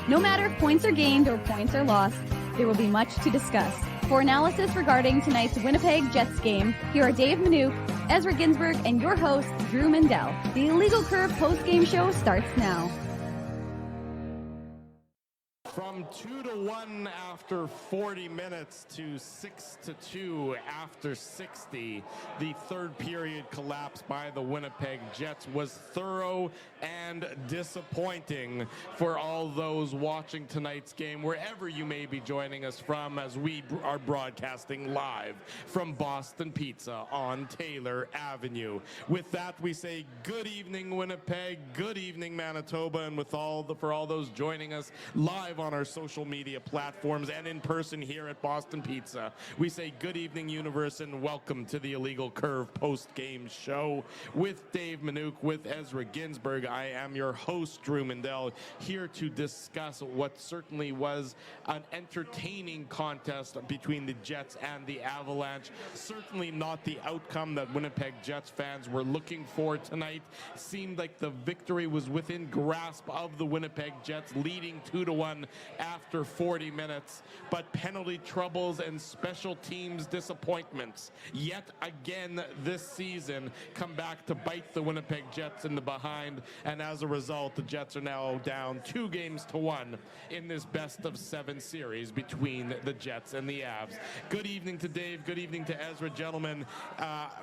No matter if points are gained or points are lost, there will be much to discuss. For analysis regarding tonight's Winnipeg Jets game, here are Dave Minuk, Ezra Ginsburg, and your host, Drew Mindell. The Illegal Curve post-game show starts now. From 2-1 after 40 minutes to 6-2 after 60, the third period collapse by the Winnipeg Jets was thorough and disappointing for all those watching tonight's game, wherever you may be joining us from, as we are broadcasting live from Boston Pizza on Taylor Avenue. With that, we say good evening, Winnipeg, good evening, Manitoba, and for all those joining us live on our social media platforms and in person here at Boston Pizza, we say good evening, universe, and welcome to the Illegal Curve post-game show with Dave Minuk, with Ezra Ginsburg. I am your host, Drew Mindell, here to discuss what certainly was an entertaining contest between the Jets and the Avalanche. Certainly not the outcome that Winnipeg Jets fans were looking for tonight. Seemed like the victory was within grasp of the Winnipeg Jets, leading 2-1 after 40 minutes, but penalty troubles and special teams disappointments yet again this season come back to bite the Winnipeg Jets in the behind, and as a result, the Jets are now down 2-1 in this best-of-7 series between the Jets and the Avs. Good evening to Dave, good evening to Ezra, gentlemen.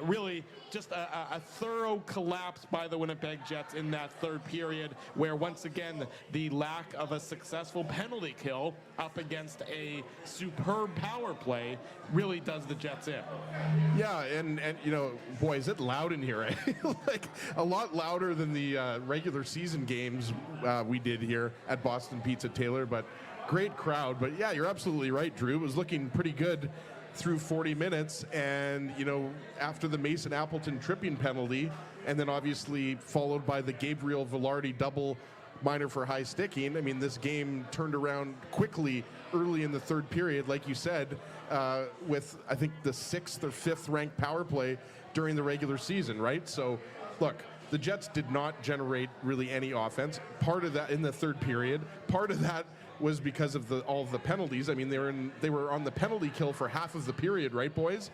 Really just a thorough collapse by the Winnipeg Jets in that third period, where once again the lack of a successful penalty kill up against a superb power play really does the Jets in. Yeah, and you know, boy, is it loud in here. Like a lot louder than the regular season games we did here at Boston Pizza Taylor, but great crowd. But yeah, you're absolutely right, Drew. It was looking pretty good through 40 minutes, and you know, after the Mason Appleton tripping penalty, and then obviously followed by the Gabriel Velarde double minor for high sticking. I mean, this game turned around quickly early in the third period, like you said, with I think the 6th or 5th ranked power play during the regular season, right? So look, the Jets did not generate really any offense. Part of that in the third period, part of that was because of all of the penalties. I mean, they were on the penalty kill for half of the period, right, boys?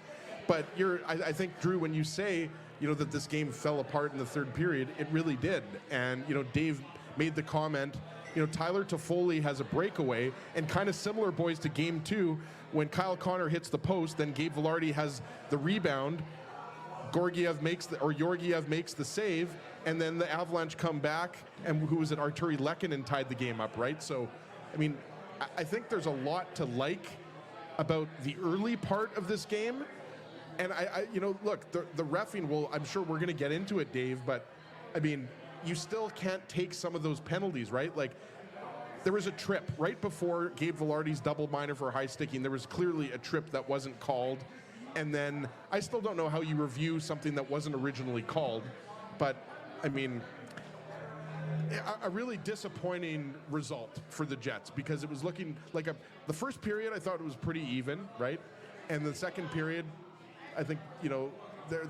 But I think, Drew, when you say, you know, that this game fell apart in the third period, it really did. And, you know, Dave made the comment, you know, Tyler Toffoli has a breakaway, and kind of similar, boys, to game 2, when Kyle Connor hits the post, then Gabe Velarde has the rebound, Georgiev makes the save, and then the Avalanche come back, and who was it, Arturi Lehkonen tied the game up, right? So, I mean, I think there's a lot to like about the early part of this game, and I you know, look, the reffing will, I'm sure we're going to get into it, Dave, but, I mean, you still can't take some of those penalties, right? Like, there was a trip right before Gabe Velarde's double minor for high sticking. There was clearly a trip that wasn't called. And then I still don't know how you review something that wasn't originally called. But, I mean, a really disappointing result for the Jets, because it was looking like the first period, I thought it was pretty even, right? And the second period, I think, you know,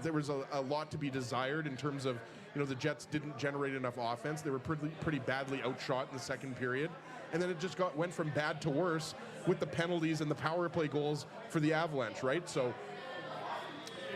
there was a lot to be desired in terms of, you know, the Jets didn't generate enough offense. They were pretty badly outshot in the second period. And then it just went from bad to worse with the penalties and the power play goals for the Avalanche, right? So,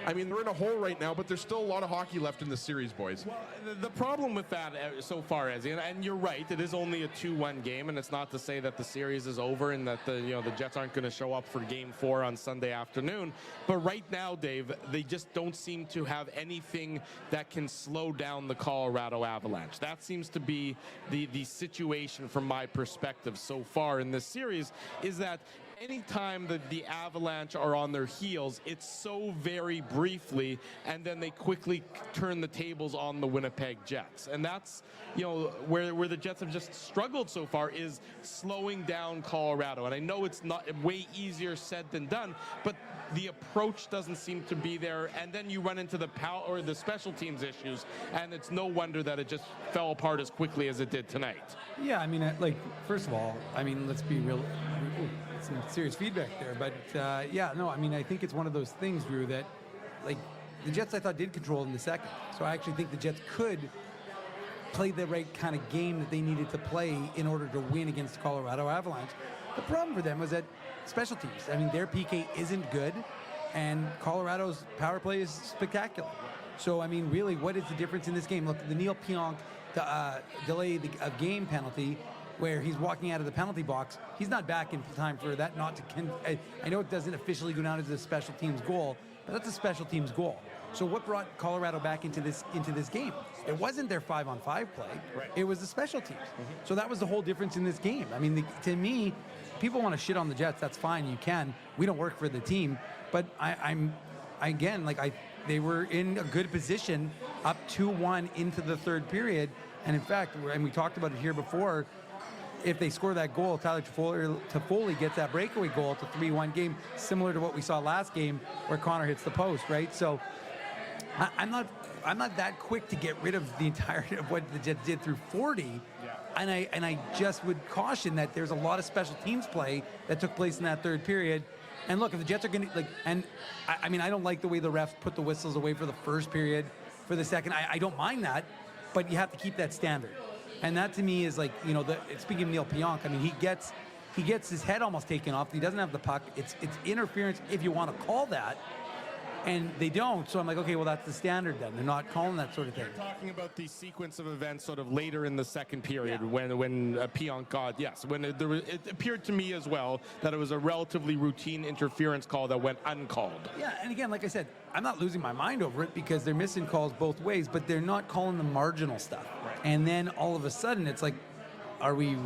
I mean, they're in a hole right now, but there's still a lot of hockey left in this series, boys. Well, the problem with that so far is, and you're right, it is only a 2-1 game, and it's not to say that the series is over and that the Jets aren't going to show up for Game 4 on Sunday afternoon. But right now, Dave, they just don't seem to have anything that can slow down the Colorado Avalanche. That seems to be the situation from my perspective so far in this series, is that anytime that the Avalanche are on their heels, it's so very briefly, and then they quickly turn the tables on the Winnipeg Jets. And that's, you know, where the Jets have just struggled so far, is slowing down Colorado. And I know it's not way easier said than done, but the approach doesn't seem to be there. And then you run into the power or the special teams issues, and it's no wonder that it just fell apart as quickly as it did tonight. Yeah, I mean, like, first of all, I mean, let's be real. Some serious feedback there, but yeah, no, I mean, I think it's one of those things, Drew, that, like, the Jets, I thought, did control in the second. So I actually think the Jets could played the right kind of game that they needed to play in order to win against the Colorado Avalanche. The problem for them was that special teams. I mean, their PK isn't good, and Colorado's power play is spectacular. So, I mean, really, what is the difference in this game? Look, the Neil Pionk delay of game penalty, where he's walking out of the penalty box, he's not back in time for that not to... I know it doesn't officially go down as a special teams goal, but that's a special teams goal. So what brought Colorado back into this game? It wasn't their 5-on-5 play. Right. It was the special teams. So that was the whole difference in this game. I mean, to me, people want to shit on the Jets. That's fine. You can. We don't work for the team. But they were in a good position up 2-1 into the third period. And in fact, and we talked about it here before, if they score that goal, Tyler Toffoli gets that breakaway goal. It's a 3-1 game, similar to what we saw last game where Connor hits the post, right? So I'm not that quick to get rid of the entirety of what the Jets did through 40. Yeah. And I just would caution that there's a lot of special teams play that took place in that third period. And look, if the Jets are going to, I mean, I don't like the way the refs put the whistles away for the first period, for the second. I don't mind that, but you have to keep that standard. And that to me is speaking of Neil Pionk, I mean, he gets his head almost taken off. He doesn't have the puck. It's interference if you want to call that. And they don't, so I'm like, okay, well, that's the standard then. They're not calling that sort of thing. You're talking about the sequence of events sort of later in the second period when Pionk got, it appeared to me as well that it was a relatively routine interference call that went uncalled. Yeah, and again, like I said, I'm not losing my mind over it because they're missing calls both ways, but they're not calling the marginal stuff. Right. And then all of a sudden, it's like, are you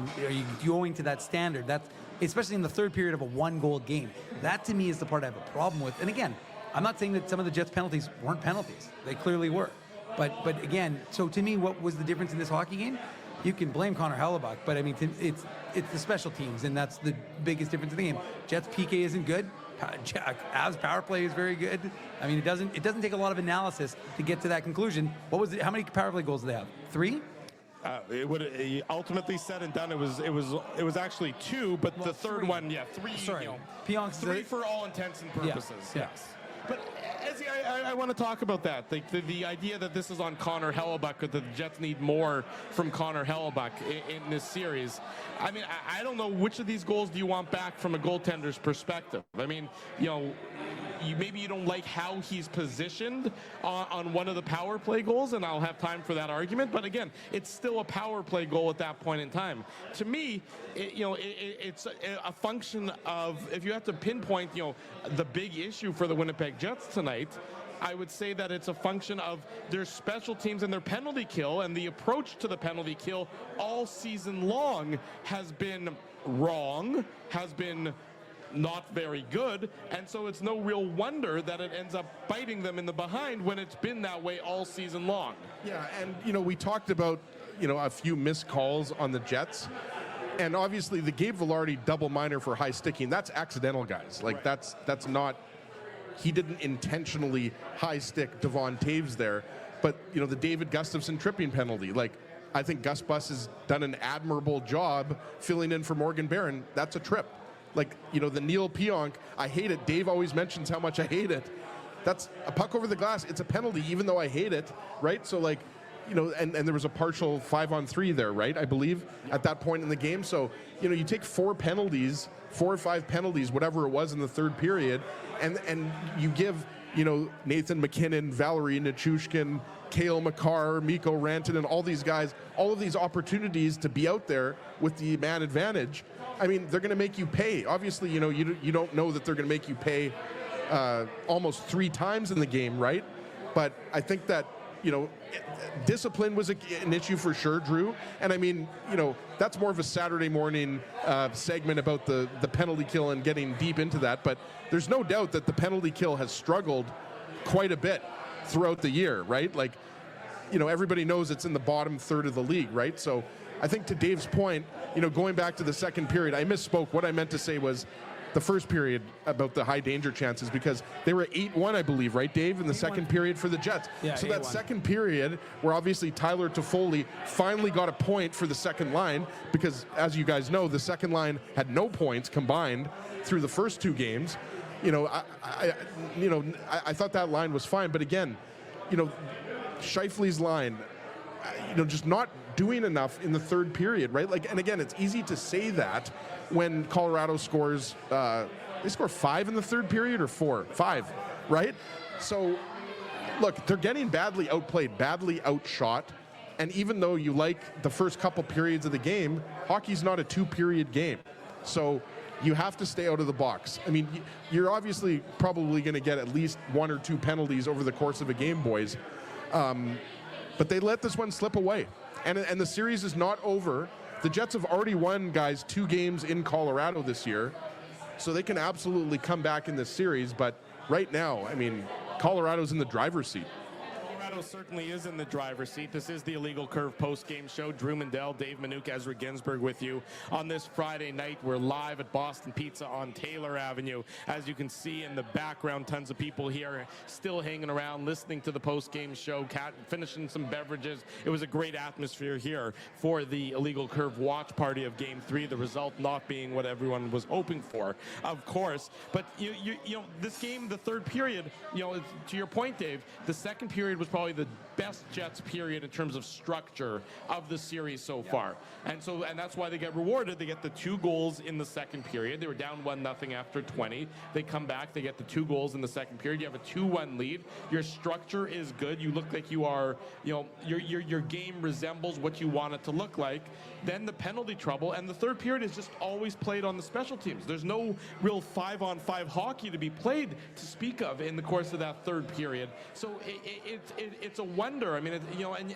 going to that standard? That's especially in the third period of a 1-goal game. That to me is the part I have a problem with. And again, I'm not saying that some of the Jets' penalties weren't penalties. They clearly were. But again, so to me, what was the difference in this hockey game? You can blame Connor Hellebuck, but I mean, it's the special teams, and that's the biggest difference in the game. Jets' PK isn't good. Avs' power play is very good. I mean, it doesn't take a lot of analysis to get to that conclusion. What was it? How many power play goals did they have? 3? It would ultimately said and done. It was actually 2, but the third 3. one, 3. Sorry, Pionk's 3 for all intents and purposes. Yeah. Yes. But Ezzy, I want to talk about that. The idea that this is on Connor Hellebuck, that the Jets need more from Connor Hellebuck in this series. I mean, I don't know which of these goals do you want back from a goaltender's perspective. I mean, maybe you don't like how he's positioned on one of the power play goals, and I'll have time for that argument. But again, it's still a power play goal at that point in time. To me, it's a function of, if you have to pinpoint, the big issue for the Winnipeg Jets tonight, I would say that it's a function of their special teams and their penalty kill, and the approach to the penalty kill all season long has been wrong, has been not very good, and so it's no real wonder that it ends up biting them in the behind when it's been that way all season long. Yeah, and we talked about a few missed calls on the Jets, and obviously the Gabe Vilardi double minor for high sticking, that's accidental, guys. Like right. that's not, he didn't intentionally high stick Devon Taves there, but the David Gustafson tripping penalty, I think Gus Bus has done an admirable job filling in for Morgan Barron. That's a trip. The Neil Pionk, I hate it. Dave always mentions how much I hate it. That's a puck over the glass. It's a penalty, even though I hate it, right? So, and there was a partial 5-on-3 there, right? I believe at that point in the game. So, you take 4 or 5 penalties, whatever it was in the third period, and you give, Nathan McKinnon, Valerie Nichushkin, Cale Makar, Mikko Rantanen, all these guys, all of these opportunities to be out there with the man advantage. I mean, they're going to make you pay. Obviously, you don't know that they're going to make you pay almost 3 times in the game, right? But I think that, discipline was an issue for sure, Drew. And I mean, that's more of a Saturday morning segment about the penalty kill and getting deep into that. But there's no doubt that the penalty kill has struggled quite a bit throughout the year, right? Everybody knows it's in the bottom third of the league, right? So I think to Dave's point, going back to the second period, I misspoke. What I meant to say was the first period about the high danger chances, because they were 8-1, I believe, right, Dave, in the second period for the Jets. Yeah, so 8-1. that second period, where obviously Tyler Toffoli finally got a point for the second line, because as you guys know, the second line had no points combined through the first 2 games. I thought that line was fine, but again, Scheifele's line, just not doing enough in the third period, right? Like, and again, it's easy to say that when Colorado scores, they score 5 in the third period or 4? 5, right? So, look, they're getting badly outplayed, badly outshot. And even though you like the first couple periods of the game, hockey's not a 2-period game. So you have to stay out of the box. I mean, you're obviously probably going to get at least 1 or 2 penalties over the course of a game, boys. But they let this one slip away. And the series is not over. The Jets have already won, guys, 2 games in Colorado this year. So they can absolutely come back in this series. But right now, I mean, Colorado's in the driver's seat. Colorado certainly is in the driver's seat. This is the Illegal Curve post-game show. Drew Mandel, Dave Minuk, Ezra Ginsburg with you on this Friday night. We're live at Boston Pizza on Taylor Avenue. As you can see in the background, tons of people here still hanging around, listening to the post-game show, finishing some beverages. It was a great atmosphere here for the Illegal Curve watch party of Game 3, the result not being what everyone was hoping for, of course. But, you know, this game, the third period, to your point, Dave, the second period was probably the best Jets period in terms of structure of the series so far. And that's why they get rewarded. They get the 2 goals in the second period. They were down 1-0 after 20. They come back, they get the 2 goals in the second period. You have a 2-1 lead. Your structure is good. You look like you are, your game resembles what you want it to look like. Then the penalty trouble, and the third period is just always played on the special teams. There's no real 5-on-5 hockey to be played to speak of in the course of that third period. So it's a wonder. I mean,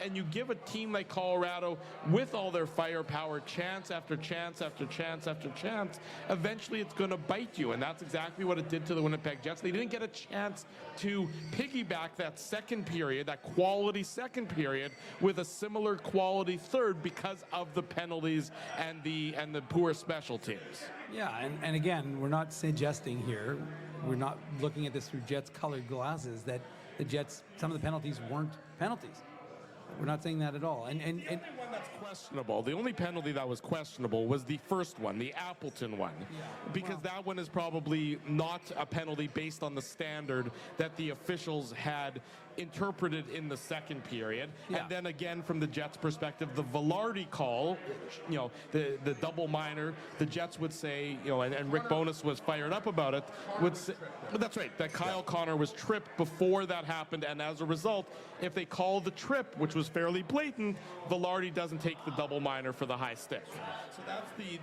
and you give a team like Colorado with all their firepower chance after chance after chance after chance, eventually it's going to bite you, and that's exactly what it did to the Winnipeg Jets. They didn't get a chance to piggyback that second period, that quality second period, with a similar quality third because of the penalties and the poor special teams. Yeah, and again, we're not suggesting here, we're not looking at this through Jets colored glasses, that the Jets, some of the penalties weren't penalties. We're not saying that at all. And the only one that's questionable, the only penalty that was questionable was the first one, the Appleton one, because that one is probably not a penalty based on the standard that the officials had interpreted in the second period. And then again, from the Jets' perspective, the Velarde call, the double minor, the Jets would say, and Rick Bowness was fired up about it, would say, that's right, that Kyle Connor was tripped before that happened, and as a result, if they call the trip, which was fairly blatant, Velarde doesn't take the double minor for the high stick. So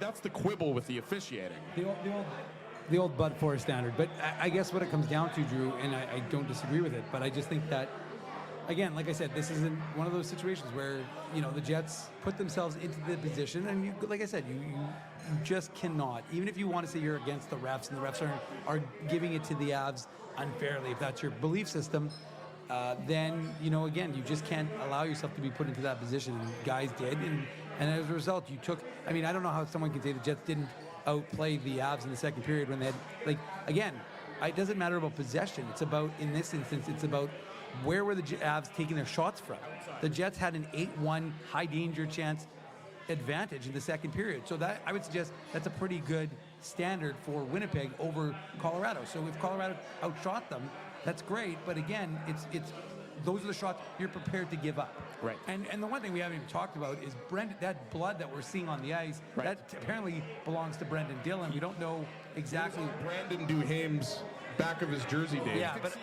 that's the quibble with the officiating. The old Bud Forest standard. But I guess what it comes down to, Drew, and I don't disagree with it, but I just think that, again, like I said, this isn't one of those situations where, the Jets put themselves into the position, and like I said, you just cannot, even if you want to say you're against the refs, and the refs are giving it to the Avs unfairly, if that's your belief system, then, again, you just can't allow yourself to be put into that position. And guys did, and as a result, you took, I don't know how someone can say the Jets didn't outplay the Avs in the second period when they had, again, it doesn't matter about possession. It's about, in this instance, it's about where were the Avs taking their shots from. The Jets had an 8-1 high danger chance advantage in the second period. So that, I would suggest, that's a pretty good standard for Winnipeg over Colorado. So if Colorado outshot them, that's great. But again, it's those are the shots you're prepared to give up. Right. And the one thing we haven't even talked about is that blood that we're seeing on the ice, that apparently belongs to Brendan Dillon. We don't know exactly. Brandon Duhaime's back of his jersey, Dave. Yeah, but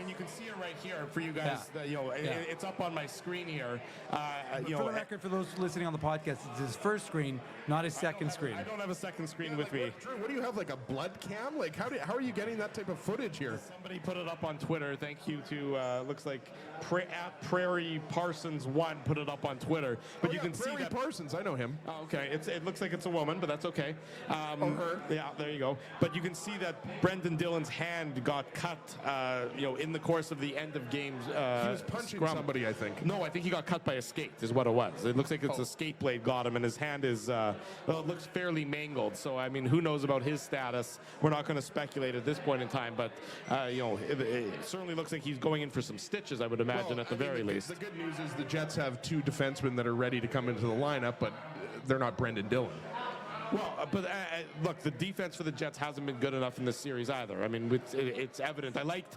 you can see it right here for you guys. It's up on my screen here. For the record, for those listening on the podcast, it's his first screen, not his second screen. I don't have a second screen with me. Drew, what do you have, like a blood cam? Like, how are you getting that type of footage here? Somebody put it up on Twitter. Thank you to, looks like at Prairie Parsons 1 put it up on Twitter. But you can see Prairie that. Parsons, I know him. Oh, okay. It looks like it's a woman, but that's okay. Her. Yeah, there you go. But you can see that Brendan Dillon's hand got cut, in the course of the end of games. He was punching somebody, I think. No, I think he got cut by a skate, is what it was. It looks like it's a skate blade got him, and his hand is, it looks fairly mangled. So, who knows about his status? We're not going to speculate at this point in time, but, it certainly looks like he's going in for some stitches, I would imagine, at the very least. The good news is the Jets have 2 defensemen that are ready to come into the lineup, but they're not Brendan Dillon. Well, but look, the defense for the Jets hasn't been good enough in this series either. It's evident. I liked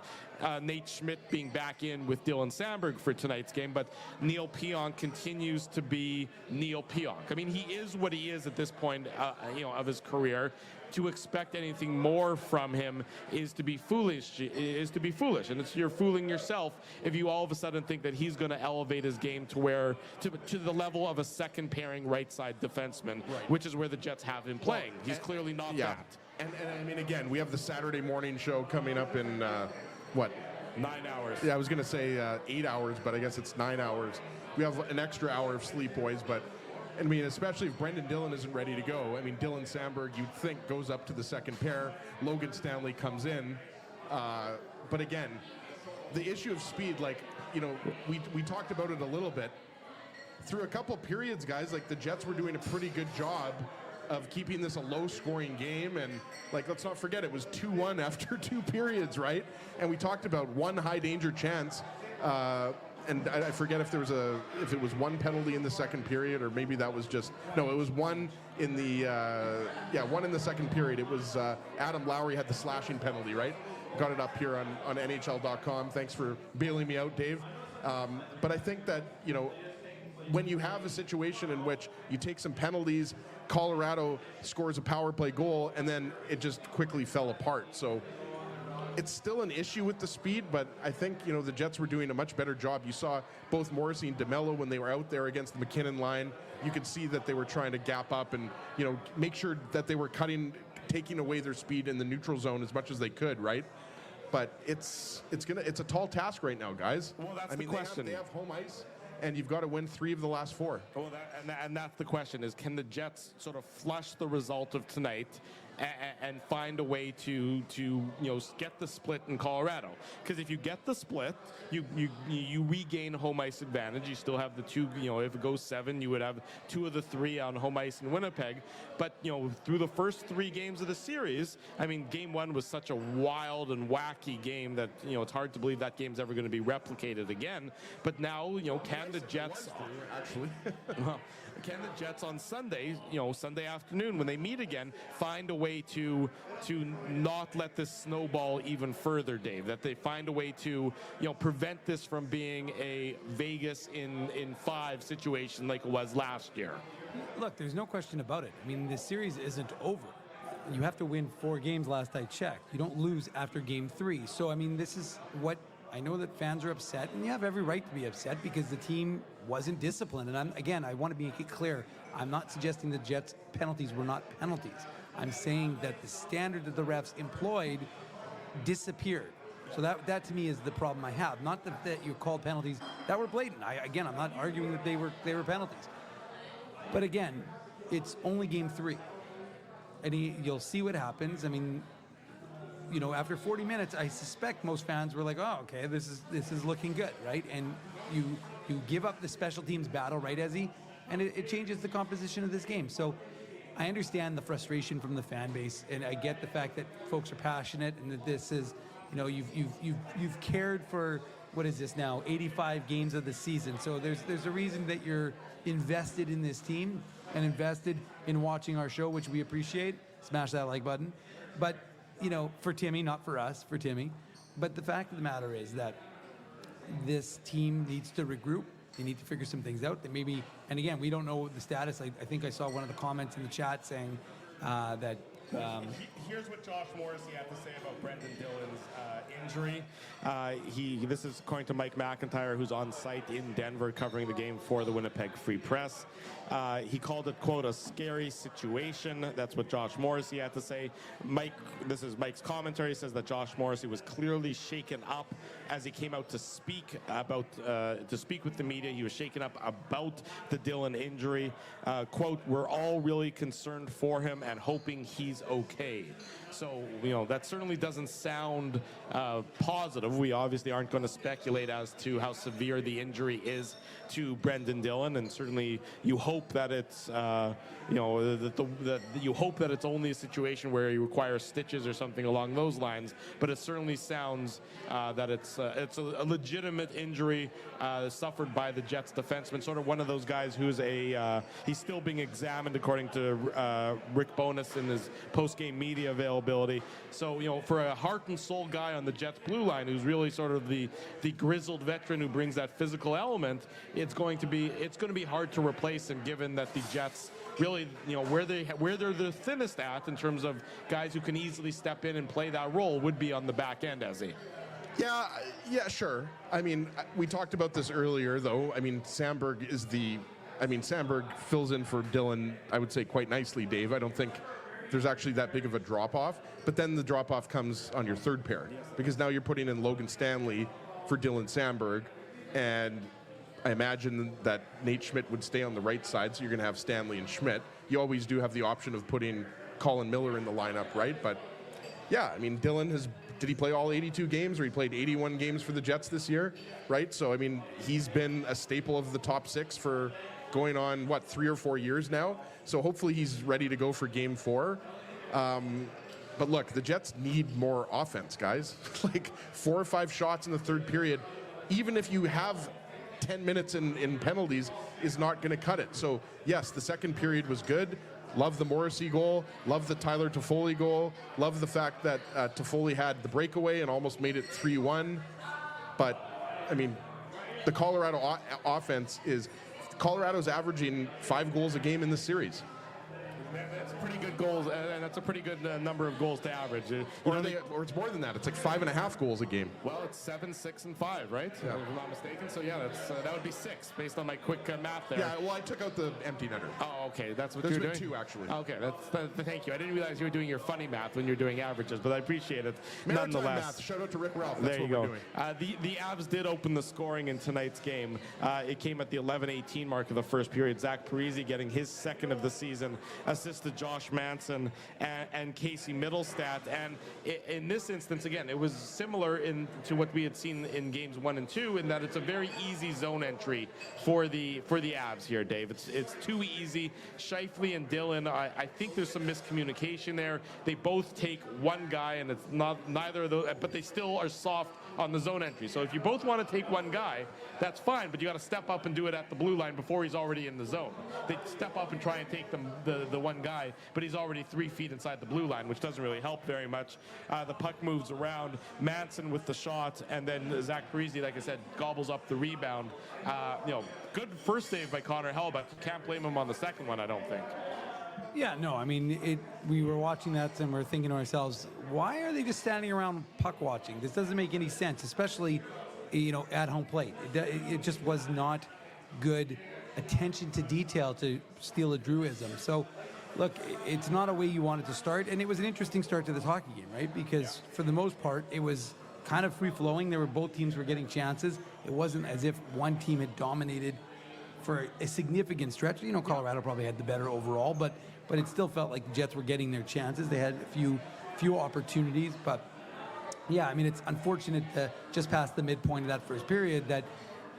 Nate Schmidt being back in with Dylan Sandberg for tonight's game, but Neil Pionk continues to be Neil Pionk. I mean, he is what he is at this point, of his career. To expect anything more from him is to be foolish. And you're fooling yourself if you all of a sudden think that he's going to elevate his game to the level of a second pairing right side defenseman, which is where the Jets have him playing. He's clearly not that. And I mean, again, we have the Saturday morning show coming up in what? 9 hours. Yeah, I was going to say 8 hours, but I guess it's 9 hours. We have an extra hour of sleep, boys, but I mean, especially if Brendan Dillon isn't ready to go. I mean, Dylan Sandberg, you'd think, goes up to the second pair. Logan Stanley comes in. But again, the issue of speed, we talked about it a little bit. Through a couple periods, guys, the Jets were doing a pretty good job of keeping this a low-scoring game. And, let's not forget, it was 2-1 after 2 periods, right? And we talked about one high-danger chance. And I forget if it was one penalty in the second period, or maybe that was it was one in the one in the second period. It was Adam Lowry had the slashing penalty, right? Got it up here on NHL.com. Thanks for bailing me out, Dave. But I think that when you have a situation in which you take some penalties, Colorado scores a power play goal, and then it just quickly fell apart. So it's still an issue with the speed, but I think, the Jets were doing a much better job. You saw both Morrissey and DeMello when they were out there against the McKinnon line. You could see that they were trying to gap up and, make sure that they were taking away their speed in the neutral zone as much as they could, right? But it's a tall task right now, guys. Well, that's the question. They have home ice, and you've got to win 3 of the last 4. Well, and that's the question: is can the Jets sort of flush the result of tonight and find a way to get the split in Colorado? Because if you get the split, you regain home ice advantage. You still have the 2. If it goes 7, you would have 2 of the 3 on home ice in Winnipeg. But through the first 3 games of the series, I mean, Game 1 was such a wild and wacky game that it's hard to believe that game's ever going to be replicated again. But now, can the Jets actually? Can the Jets on Sunday, Sunday afternoon when they meet again, find a way to not let this snowball even further, Dave? That they find a way to prevent this from being a Vegas in 5 situation like it was last year. Look, there's no question about it. I mean, this series isn't over. You have to win 4 games last I checked. You don't lose after game 3. So, I mean, this is what I know that fans are upset, and you have every right to be upset because the team wasn't disciplined. And I want to make it clear, I'm not suggesting the Jets' penalties were not penalties. I'm saying that the standard that the refs employed disappeared. So that to me is the problem I have. Not that you called penalties that were blatant. I'm not arguing that they were penalties. But again, it's only game 3. And you'll see what happens. I mean, after 40 minutes, I suspect most fans were like, oh, okay, this is looking good, right? And you give up the special teams battle, right, Ezzy? And it changes the composition of this game. So I understand the frustration from the fan base, and I get the fact that folks are passionate and that this is, you've cared for, what is this now, 85 games of the season. So there's a reason that you're invested in this team and invested in watching our show, which we appreciate. Smash that like button. But for Timmy, not for us, for Timmy. But the fact of the matter is that this team needs to regroup. They need to figure some things out. That maybe, and again, we don't know the status. I think I saw one of the comments in the chat saying that. Here's what Josh Morrissey had to say about Brendan Dillon's injury. This is according to Mike McIntyre, who's on site in Denver covering the game for the Winnipeg Free Press. He called it, quote, a scary situation. That's what Josh Morrissey had to say. This is Mike's commentary. Says that Josh Morrissey was clearly shaken up as he came out to speak with the media. He was shaken up about the Dillon injury. Quote, we're all really concerned for him and hoping he's okay. So, that certainly doesn't sound positive. We obviously aren't going to speculate as to how severe the injury is to Brendan Dillon, and certainly you hope that it's, you hope that it's only a situation where he requires stitches or something along those lines. But it certainly sounds that it's a legitimate injury suffered by the Jets defenseman. Sort of one of those guys who's he's still being examined according to Rick Bowness in his post-game media availability. So, you know, for a heart and soul guy on the Jets blue line, who's really sort of the grizzled veteran who brings that physical element, it's going to be hard to replace him, given that the Jets really, you know, where they're the thinnest at in terms of guys who can easily step in and play that role would be on the back end, Ezzy. Yeah, sure. I mean, we talked about this earlier, though. I mean, Sandberg fills in for Dylan, I would say, quite nicely, Dave. I don't think there's actually that big of a drop-off. But then the drop-off comes on your third pair, because now you're putting in Logan Stanley for Dylan Sandberg, and I imagine that Nate Schmidt would stay on the right side, so you're going to have Stanley and Schmidt. You always do have the option of putting Colin Miller in the lineup, right? But yeah, I mean, did he play all 82 games, or he played 81 games for the Jets this year, right? So, I mean, he's been a staple of the top six for going on, 3 or 4 years now. So hopefully he's ready to go for game 4. But look, the Jets need more offense, guys. Like 4 or 5 shots in the third period, even if you have 10 minutes in penalties, is not going to cut it. So, yes, the second period was good. Love the Morrissey goal. Love the Tyler Toffoli goal. Love the fact that Toffoli had the breakaway and almost made it 3-1. But, I mean, the Colorado offense is... Colorado's averaging 5 goals a game in this series. That's pretty good goals, and that's a pretty good number of goals to average. Or it's more than that. It's like 5.5 goals a game. Well, it's 7, 6, and 5, right? Yeah. If I'm not mistaken. So yeah, that would be 6 based on my quick math there. Yeah. Well, I took out the empty netter. Oh, okay. That's what There's you're been doing. 2 actually. Okay. Thank you. I didn't realize you were doing your funny math when you're doing averages, but I appreciate it Maritime nonetheless. math. Shout out to Rick Ralph. That's There you what go. we're doing. The Avs did open the scoring in tonight's game. It came at the 11:18 mark of the first period. Zach Parise getting his second of the season, assisted Josh Manson and Casey Middlestat. And in this instance, again, it was similar to what we had seen in games 1 and 2, in that it's a very easy zone entry for the Avs here, Dave. It's too easy. Scheifele and Dillon, I think there's some miscommunication there. They both take one guy, and it's not neither of those, but they still are soft on the zone entry. So if you both want to take one guy, that's fine, but you got to step up and do it at the blue line before he's already in the zone. They step up and try and take the one guy, but he's already 3 feet inside the blue line, which doesn't really help very much. The puck moves around. Manson with the shot, and then Zach Parise, like I said, gobbles up the rebound. Good first save by Connor Hellebuyck. Can't blame him on the second one, I don't think. Yeah, no, I mean, we were watching that and we're thinking to ourselves, why are they just standing around puck watching? This doesn't make any sense, especially, at home plate. It just was not good attention to detail, to steal a Drewism. So, look, it's not a way you want it to start, and it was an interesting start to this hockey game, right? Because for the most part, it was kind of free-flowing. Both teams were getting chances. It wasn't as if one team had dominated for a significant stretch. Colorado probably had the better overall, but it still felt like the Jets were getting their chances. They had a few opportunities, but yeah, I mean, it's unfortunate just past the midpoint of that first period that,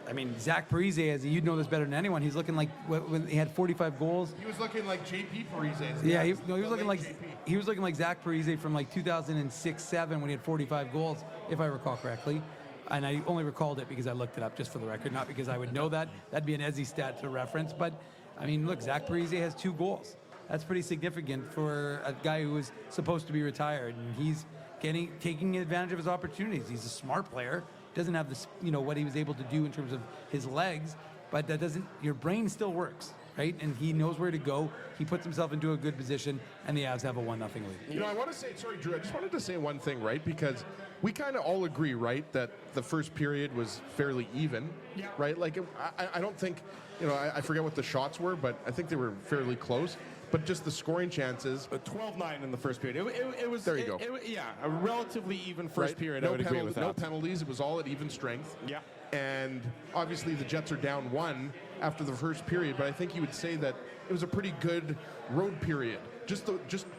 I mean, Zach Parise, as you'd know this better than anyone, he's looking like when he had 45 goals. He was looking like JP Parise. Yeah, he was looking like Zach Parise from like 2006-7 when he had 45 goals, if I recall correctly. And I only recalled it because I looked it up, just for the record, not because I would know that. That'd be an Ezzy stat to reference. But, I mean, look, Zach Parise has 2 goals. That's pretty significant for a guy who was supposed to be retired. And he's taking advantage of his opportunities. He's a smart player. Doesn't have this, what he was able to do in terms of his legs. But that doesn't, your brain still works, right? And he knows where to go. He puts himself into a good position, and the Avs have a 1-0 lead. I want to say, sorry, Drew, I just wanted to say one thing, right? Because we kind of all agree, right, that the first period was fairly even, right? Like, I don't think, I forget what the shots were, but I think they were fairly close. But just the scoring chances. 12-9 in the first period. It was. There you go. A relatively even first period. No I would agree with that. No penalties. It was all at even strength. Yeah. And obviously the Jets are down 1 after the first period, but I think you would say that it was a pretty good road period. Just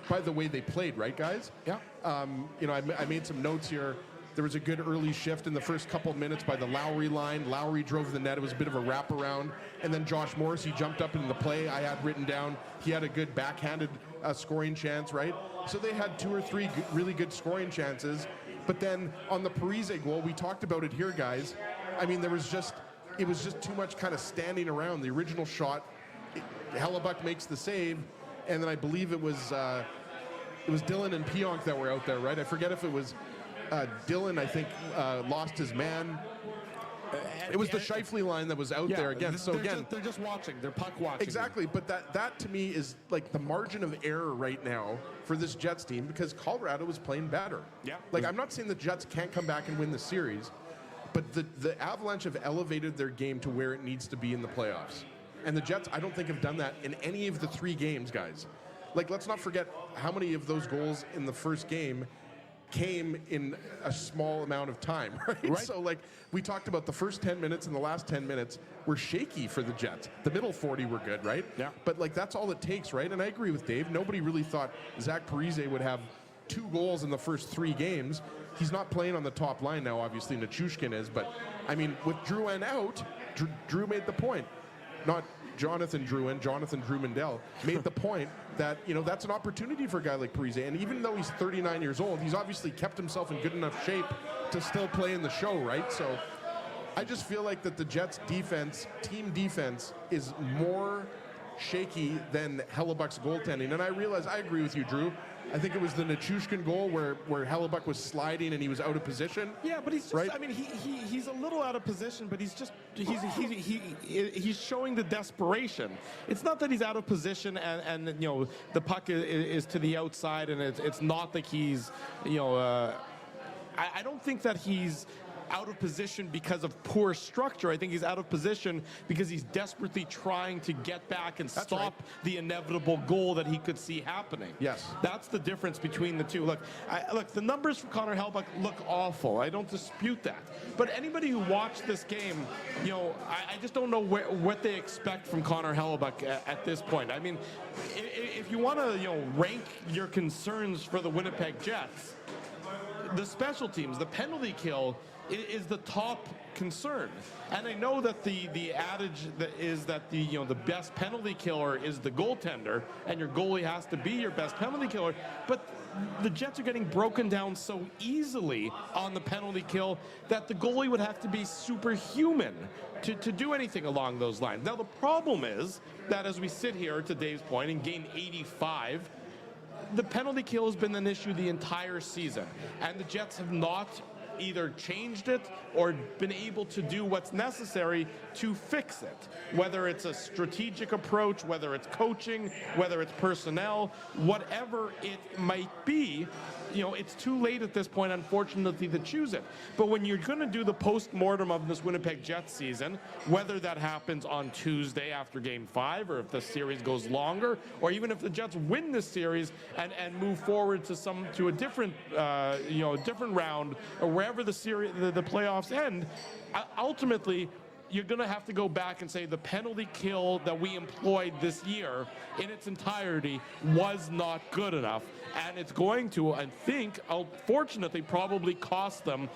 by the way they played, right, guys? Yeah. I made some notes here. There was a good early shift in the first couple of minutes by the Lowry line. Lowry drove the net. It was a bit of a wraparound. And then Josh Morrissey jumped up into the play. I had written down he had a good backhanded scoring chance, right? So they had 2 or 3 really good scoring chances. But then on the Parise goal, we talked about it here, guys. I mean, it was just too much kind of standing around. The original shot, Hellebuyck makes the save, and then I believe it was Dylan and Pionk that were out there, right? I forget if it was Dylan, I think, lost his man. It was the Scheifele line that was out there again. So again, they're just watching. They're puck watching. Exactly, but that to me is like the margin of error right now for this Jets team because Colorado is playing better. Yeah. Like I'm not saying the Jets can't come back and win the series, but the Avalanche have elevated their game to where it needs to be in the playoffs. And the Jets, I don't think, have done that in any of the 3 games, guys. Like, let's not forget how many of those goals in the first game came in a small amount of time, right? So, like, we talked about the first 10 minutes and the last 10 minutes were shaky for the Jets. The middle 40 were good, right? Yeah. But, like, that's all it takes, right? And I agree with Dave. Nobody really thought Zach Parise would have 2 goals in the first 3 games. He's not playing on the top line now, obviously, Nichushkin is. But, I mean, with Drouin out, Drew made the point. Not Jonathan Drouin, Jonathan Drew Mandel made the point that, you know, that's an opportunity for a guy like Parise. And even though he's 39 years old, he's obviously kept himself in good enough shape to still play in the show, right? So I just feel like that the Jets defense, team defense, is more shaky than Hellebuck's goaltending. And I realize, I agree with you, Drew. I think it was the Nichushkin goal where Hellebuck was sliding and he was out of position. Yeah, but he's just, right? I mean, he's a little out of position, but he's showing the desperation. It's not that he's out of position and you know, the puck is to the outside and it's not like he's, you know, I don't think that he's out of position because of poor structure. I think he's out of position because he's desperately trying to get back and stop the inevitable goal that he could see happening. Yes. That's the difference between the two. Look, the numbers for Connor Hellebuyck look awful. I don't dispute that. But anybody who watched this game, you know, I just don't know what they expect from Connor Hellebuyck at this point. I mean, if you want to, you know, rank your concerns for the Winnipeg Jets, the special teams, the penalty kill, is the top concern. And I know that the adage that is that the best penalty killer is the goaltender, and your goalie has to be your best penalty killer. But the Jets are getting broken down so easily on the penalty kill that the goalie would have to be superhuman to do anything along those lines. Now the problem is that as we sit here to Dave's point in game 85, the penalty kill has been an issue the entire season, and the Jets have not either changed it or been able to do what's necessary to fix it. Whether it's a strategic approach, whether it's coaching, whether it's personnel, whatever it might be, you know, it's too late at this point, unfortunately, to choose it. But when you're going to do the post-mortem of this Winnipeg Jets season, whether that happens on Tuesday after Game 5, or if the series goes longer, or even if the Jets win this series and move forward to a different, different round, or wherever the playoffs end, ultimately, you're going to have to go back and say the penalty kill that we employed this year in its entirety was not good enough. And it's going to, I think, unfortunately, probably cost them,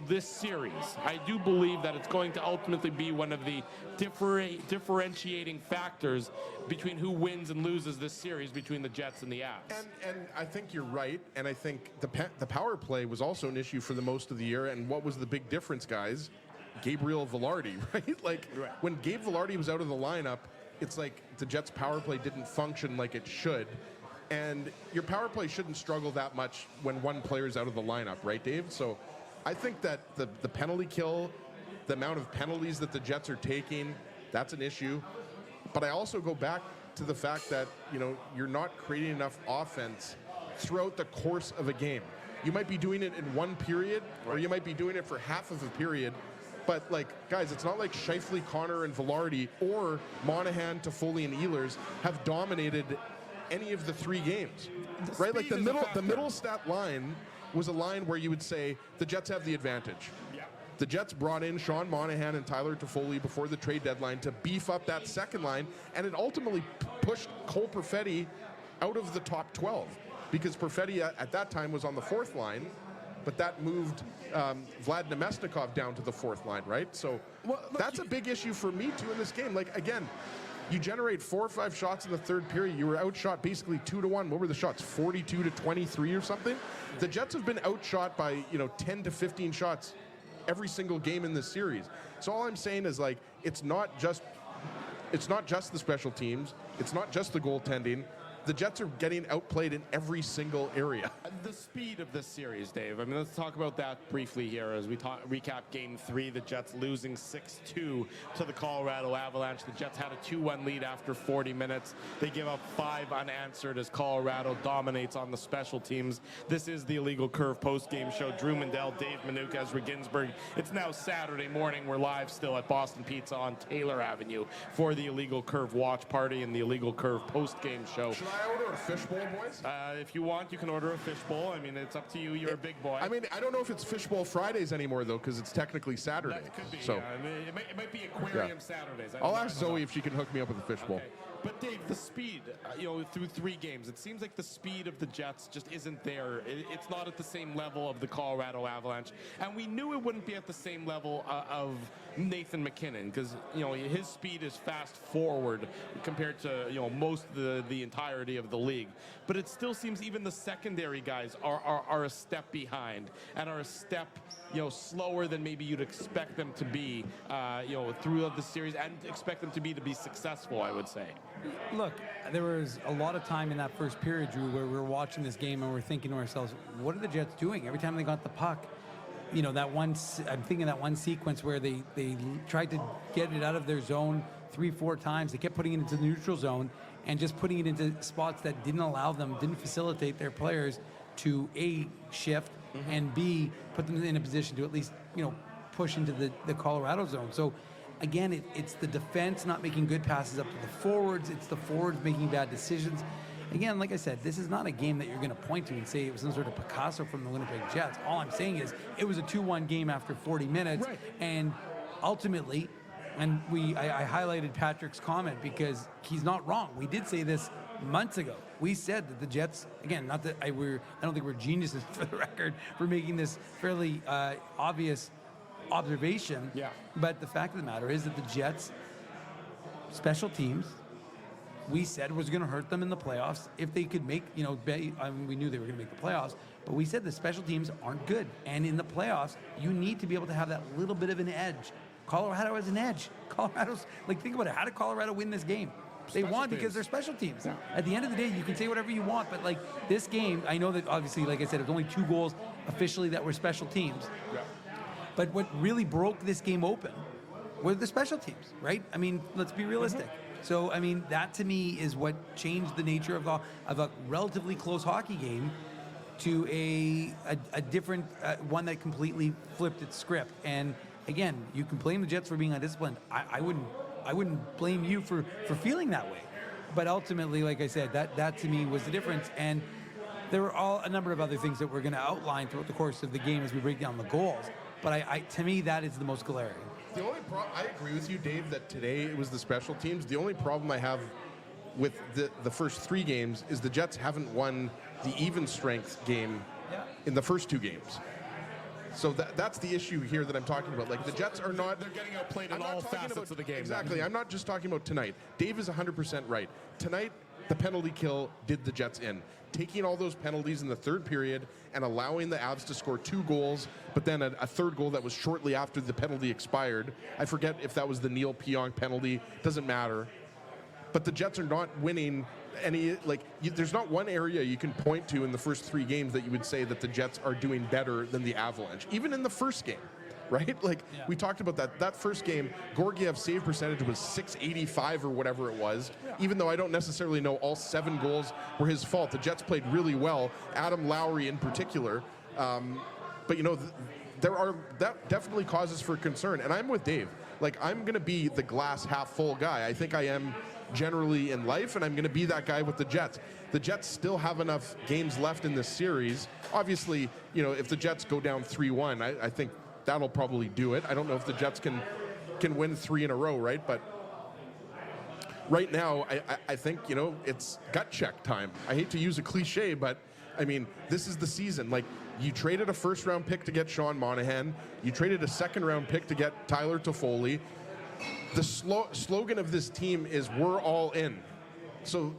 this series. I do believe that it's going to ultimately be one of the differentiating factors between who wins and loses this series between the Jets and the Avs. And I think you're right. And I think the power play was also an issue for the most of the year. And what was the big difference, guys? Gabriel Velarde, right? Like, when Gabe Velarde was out of the lineup, it's like the Jets' power play didn't function like it should. And your power play shouldn't struggle that much when one player is out of the lineup, right, Dave? So I think that the penalty kill, the amount of penalties that the Jets are taking, that's an issue. But I also go back to the fact that, you know, you're not creating enough offense throughout the course of a game. You might be doing it in one period, or you might be doing it for half of a period. But, like, guys, it's not like Scheifele, Connor, and Velarde, or Monahan, Toffoli, and Ehlers have dominated any of the 3 games, right? Like the middle stat line was a line where you would say the Jets have the advantage. Yeah. The Jets brought in Sean Monahan and Tyler Toffoli before the trade deadline to beef up that second line, and it ultimately pushed Cole Perfetti out of the top 12 because Perfetti at that time was on the 4th line. But that moved Vlad Nemesnikov down to the 4th line, right? So that's a big issue for me, too, in this game. Like, again, you generate 4 or 5 shots in the third period. You were outshot basically 2-1. What were the shots? 42-23 or something? The Jets have been outshot by, 10 to 15 shots every single game in this series. So all I'm saying is, like, it's not just the special teams. It's not just the goaltending. the Jets are getting outplayed in every single area. The speed of this series, Dave. I mean, let's talk about that briefly here as we recap Game 3. The Jets losing 6-2 to the Colorado Avalanche. The Jets had a 2-1 lead after 40 minutes. They give up 5 unanswered as Colorado dominates on the special teams. This is the Illegal Curve post-game show. Drew Mandel, Dave Minuk, Ezra Ginsburg. It's now Saturday morning. We're live still at Boston Pizza on Taylor Avenue for the Illegal Curve watch party and the Illegal Curve post-game show. Should I order a fishbowl, boys? If you want, you can order a fishbowl. I mean, it's up to you. You're a big boy. I mean, I don't know if it's Fishbowl Fridays anymore, though, because it's technically Saturday. That could be. So Yeah. I mean, it might be Aquarium Saturdays. I'll ask Zoe if she can hook me up with a fishbowl. Okay. But Dave, the speed, through 3 games, it seems like the speed of the Jets just isn't there. It's not at the same level of the Colorado Avalanche, and we knew it wouldn't be at the same level of Nathan MacKinnon because his speed is fast forward compared to most of the entirety of the league. But it still seems even the secondary guys are a step behind and are a step slower than maybe you'd expect them to be throughout the series and expect them to be successful, I would say. Look, there was a lot of time in that first period, Drew, where we were watching this game and we're thinking to ourselves, what are the Jets doing? Every time they got the puck, I'm thinking that one sequence where they tried to get it out of their zone 3-4 times. They kept putting it into the neutral zone and just putting it into spots that didn't facilitate their players to A, shift, and B, put them in a position to at least, push into the Colorado zone. So again, it's the defense not making good passes up to the forwards. It's the forwards making bad decisions. Again, like I said, this is not a game that you're going to point to and say it was some sort of Picasso from the Winnipeg Jets. All I'm saying is it was a 2-1 game after 40 minutes. Right. And ultimately, and I highlighted Patrick's comment because he's not wrong. We did say this months ago. We said that the Jets, again, not that I don't think we're geniuses for the record for making this fairly obvious observation. Yeah. But the fact of the matter is that the Jets special teams, we said was going to hurt them in the playoffs if they could make, we knew they were going to make the playoffs, but we said the special teams aren't good. And in the playoffs, you need to be able to have that little bit of an edge. Colorado has an edge. Colorado's, think about it. How did Colorado win this game? They won because they're special teams. Yeah. At the end of the day, you can say whatever you want, but this game, I know that obviously, like I said, it was only 2 goals officially that were special teams. Yeah. But what really broke this game open were the special teams, right? I mean, let's be realistic. So, I mean, that to me is what changed the nature of a relatively close hockey game to a different one that completely flipped its script. And again, you can blame the Jets for being undisciplined. I wouldn't blame you for feeling that way. But ultimately, like I said, that to me was the difference. And there were a number of other things that we're going to outline throughout the course of the game as we break down the goals. But to me, that is the most glaring. The only I agree with you, Dave, that today it was the special teams. The only problem I have with the first 3 games is the Jets haven't won the even strength game in the first 2 games. So that's the issue here that I'm talking about. The Jets are not... They're getting outplayed in all facets of the game. Exactly. I'm not just talking about tonight. Dave is 100% right. Tonight, the penalty kill did the Jets in. Taking all those penalties in the third period and allowing the Avs to score 2 goals, but then a third goal that was shortly after the penalty expired. I forget if that was the Neil Pionk penalty. Doesn't matter. But the Jets are not winning any, there's not one area you can point to in the first 3 games that you would say that the Jets are doing better than the Avalanche, even in the first game. Right? We talked about that first game, Georgiev's save percentage was .685 or whatever it was, even though I don't necessarily know all 7 goals were his fault. The Jets played really well, Adam Lowry in particular. But, that definitely causes for concern. And I'm with Dave. I'm going to be the glass half full guy. I think I am generally in life, and I'm going to be that guy with the Jets. The Jets still have enough games left in this series. Obviously, if the Jets go down 3-1, I think that'll probably do it. I don't know if the Jets can win 3 in a row, right? But right now, I think, it's gut check time. I hate to use a cliche, but, I mean, this is the season. You traded a first-round pick to get Sean Monahan. You traded a second-round pick to get Tyler Toffoli. The slogan of this team is "We're all in." So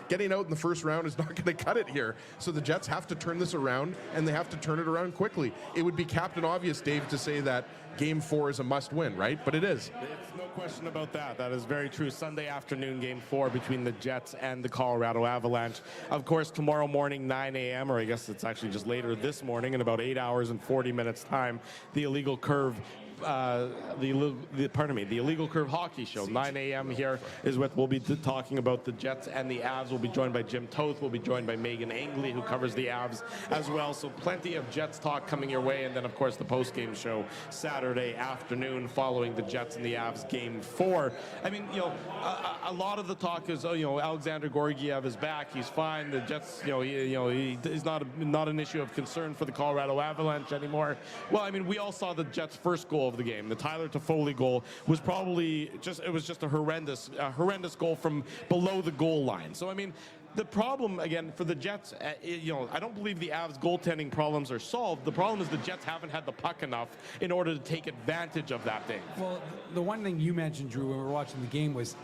getting out in the first round is not going to cut it here. So the Jets have to turn this around, and they have to turn it around quickly. It would be Captain Obvious, Dave, to say that Game 4 is a must-win, right? But it is. It's no question about that. That is very true. Sunday afternoon, Game 4 between the Jets and the Colorado Avalanche. Of course, tomorrow morning, 9 a.m., or I guess it's actually just later this morning, in about 8 hours and 40 minutes time, the Illegal Curve the Illegal Curve Hockey Show. 9 a.m. here is what we'll be talking about the Jets and the Avs. We'll be joined by Jim Toth. We'll be joined by Megan Angley, who covers the Avs as well. So plenty of Jets talk coming your way. And then, of course, the post-game show Saturday afternoon following the Jets and the Avs Game 4. I mean, a lot of the talk is, Alexander Gorgiev is back. He's fine. The Jets, he's not an issue of concern for the Colorado Avalanche anymore. Well, I mean, we all saw the Jets' first goal of the game. The Tyler Toffoli goal was probably just a horrendous goal from below the goal line. So I mean, the problem again for the Jets, I don't believe the Avs goaltending problems are solved. The problem is the Jets haven't had the puck enough in order to take advantage of that thing. Well, the one thing you mentioned, Drew, when we were watching the game was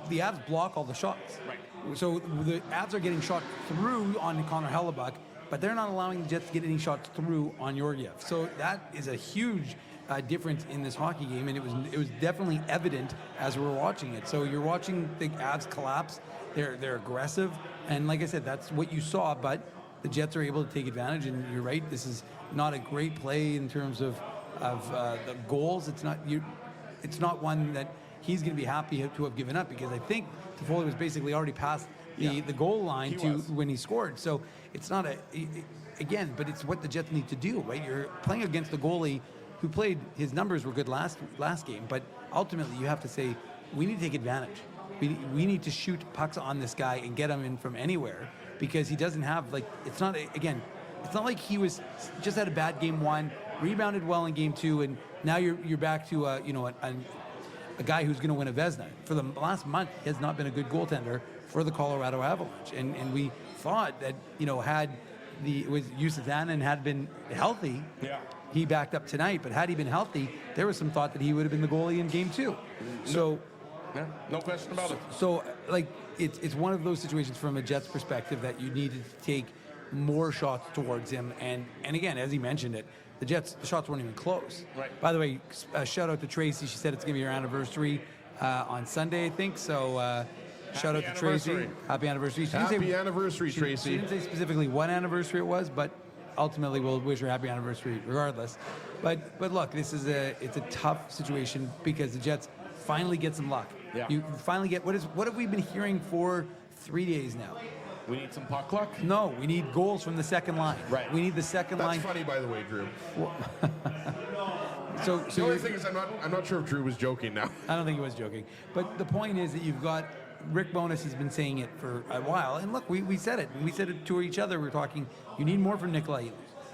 the Avs block all the shots. Right. So the Avs are getting shot through on Connor Hellebuck, but they're not allowing the Jets to get any shots through on Georgiev. So that is a huge difference in this hockey game, and it was definitely evident as we were watching it. So you're watching the Avs collapse. They're aggressive, and like I said, that's what you saw. But the Jets are able to take advantage. And you're right, this is not a great play in terms of the goals. It's not one that he's going to be happy to have given up, because I think Toffoli was basically already past the goal line when he scored. So it's not again, but it's what the Jets need to do, right? You're playing against the goalie who played, his numbers were good last game, but ultimately you have to say, we need to take advantage. We need to shoot pucks on this guy and get him in from anywhere, because he doesn't have, it's not like he was just had a bad game 1, rebounded well in game 2, and now you're back to a guy who's going to win a Vezina. For the last month, he has not been a good goaltender for the Colorado Avalanche, and we thought that had Jusuf Annan had been healthy, he backed up tonight, but had he been healthy, there was some thought that he would have been the goalie in game 2. So, no question about it. So, it's one of those situations from a Jets perspective that you needed to take more shots towards him. And again, as he mentioned it, the Jets, the shots weren't even close. Right. By the way, shout out to Tracy. She said it's going to be her anniversary on Sunday, I think. So, shout out to Tracy. Happy anniversary. Happy anniversary, Tracy. She didn't say specifically what anniversary it was, but ultimately we'll wish her happy anniversary regardless. But look, it's a tough situation, because the Jets finally get some luck. Yeah. You finally get what have we been hearing for 3 days now? We need some puck luck? No, we need goals from the second line. Right. We need the second line. That's funny, by the way, Drew. So the only thing is, I'm not sure if Drew was joking now. I don't think he was joking. But the point is that you've got Rick Bowness. He's been saying it for a while. And look, we said it. We said it to each other. We're talking, you need more from Nikolai Ehlers.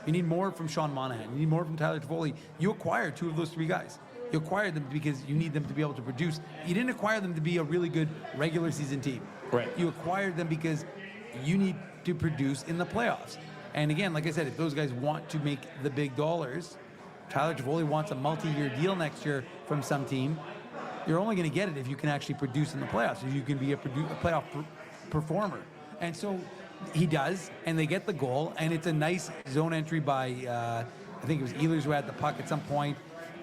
You need more from Sean Monahan. You need more from Tyler Toffoli. You acquired 2 of those 3 guys. You acquired them because you need them to be able to produce. You didn't acquire them to be a really good regular season team. Right. You acquired them because you need to produce in the playoffs. And again, like I said, if those guys want to make the big dollars, Tyler Toffoli wants a multi-year deal next year from some team. You're only going to get it if you can actually produce in the playoffs, if you can be a playoff performer. And so he does, and they get the goal, and it's a nice zone entry by, I think it was Ehlers who had the puck at some point.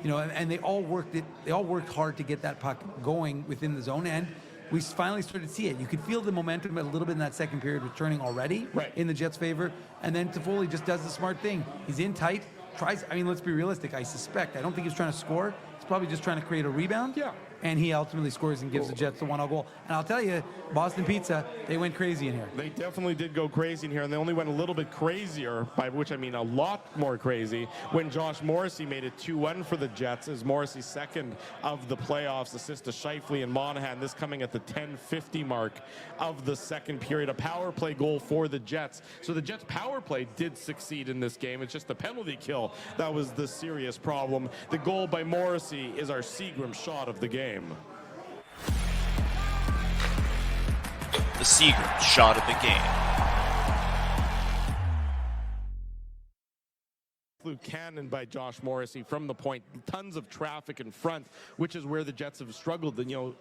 And they all worked hard to get that puck going within the zone, and we finally started to see it. You could feel the momentum a little bit in that second period returning already in the Jets' favor, and then Toffoli just does the smart thing. He's in tight, let's be realistic. I don't think he's trying to score. He's probably just trying to create a rebound. Yeah. And he ultimately scores and gives the Jets the 1-0 goal. And I'll tell you, Boston Pizza, they went crazy in here. They definitely did go crazy in here, and they only went a little bit crazier, by which I mean a lot more crazy, when Josh Morrissey made it 2-1 for the Jets, as Morrissey's second of the playoffs, assist to Scheifele and Monahan, this coming at the 10:50 mark of the second period. A power play goal for the Jets. So the Jets' power play did succeed in this game. It's just the penalty kill that was the serious problem. The goal by Morrissey is our Seagram shot of the game. The Seagram shot of the game. absolute cannon by Josh Morrissey from the point. Tons of traffic in front, which is where the Jets have struggled. And,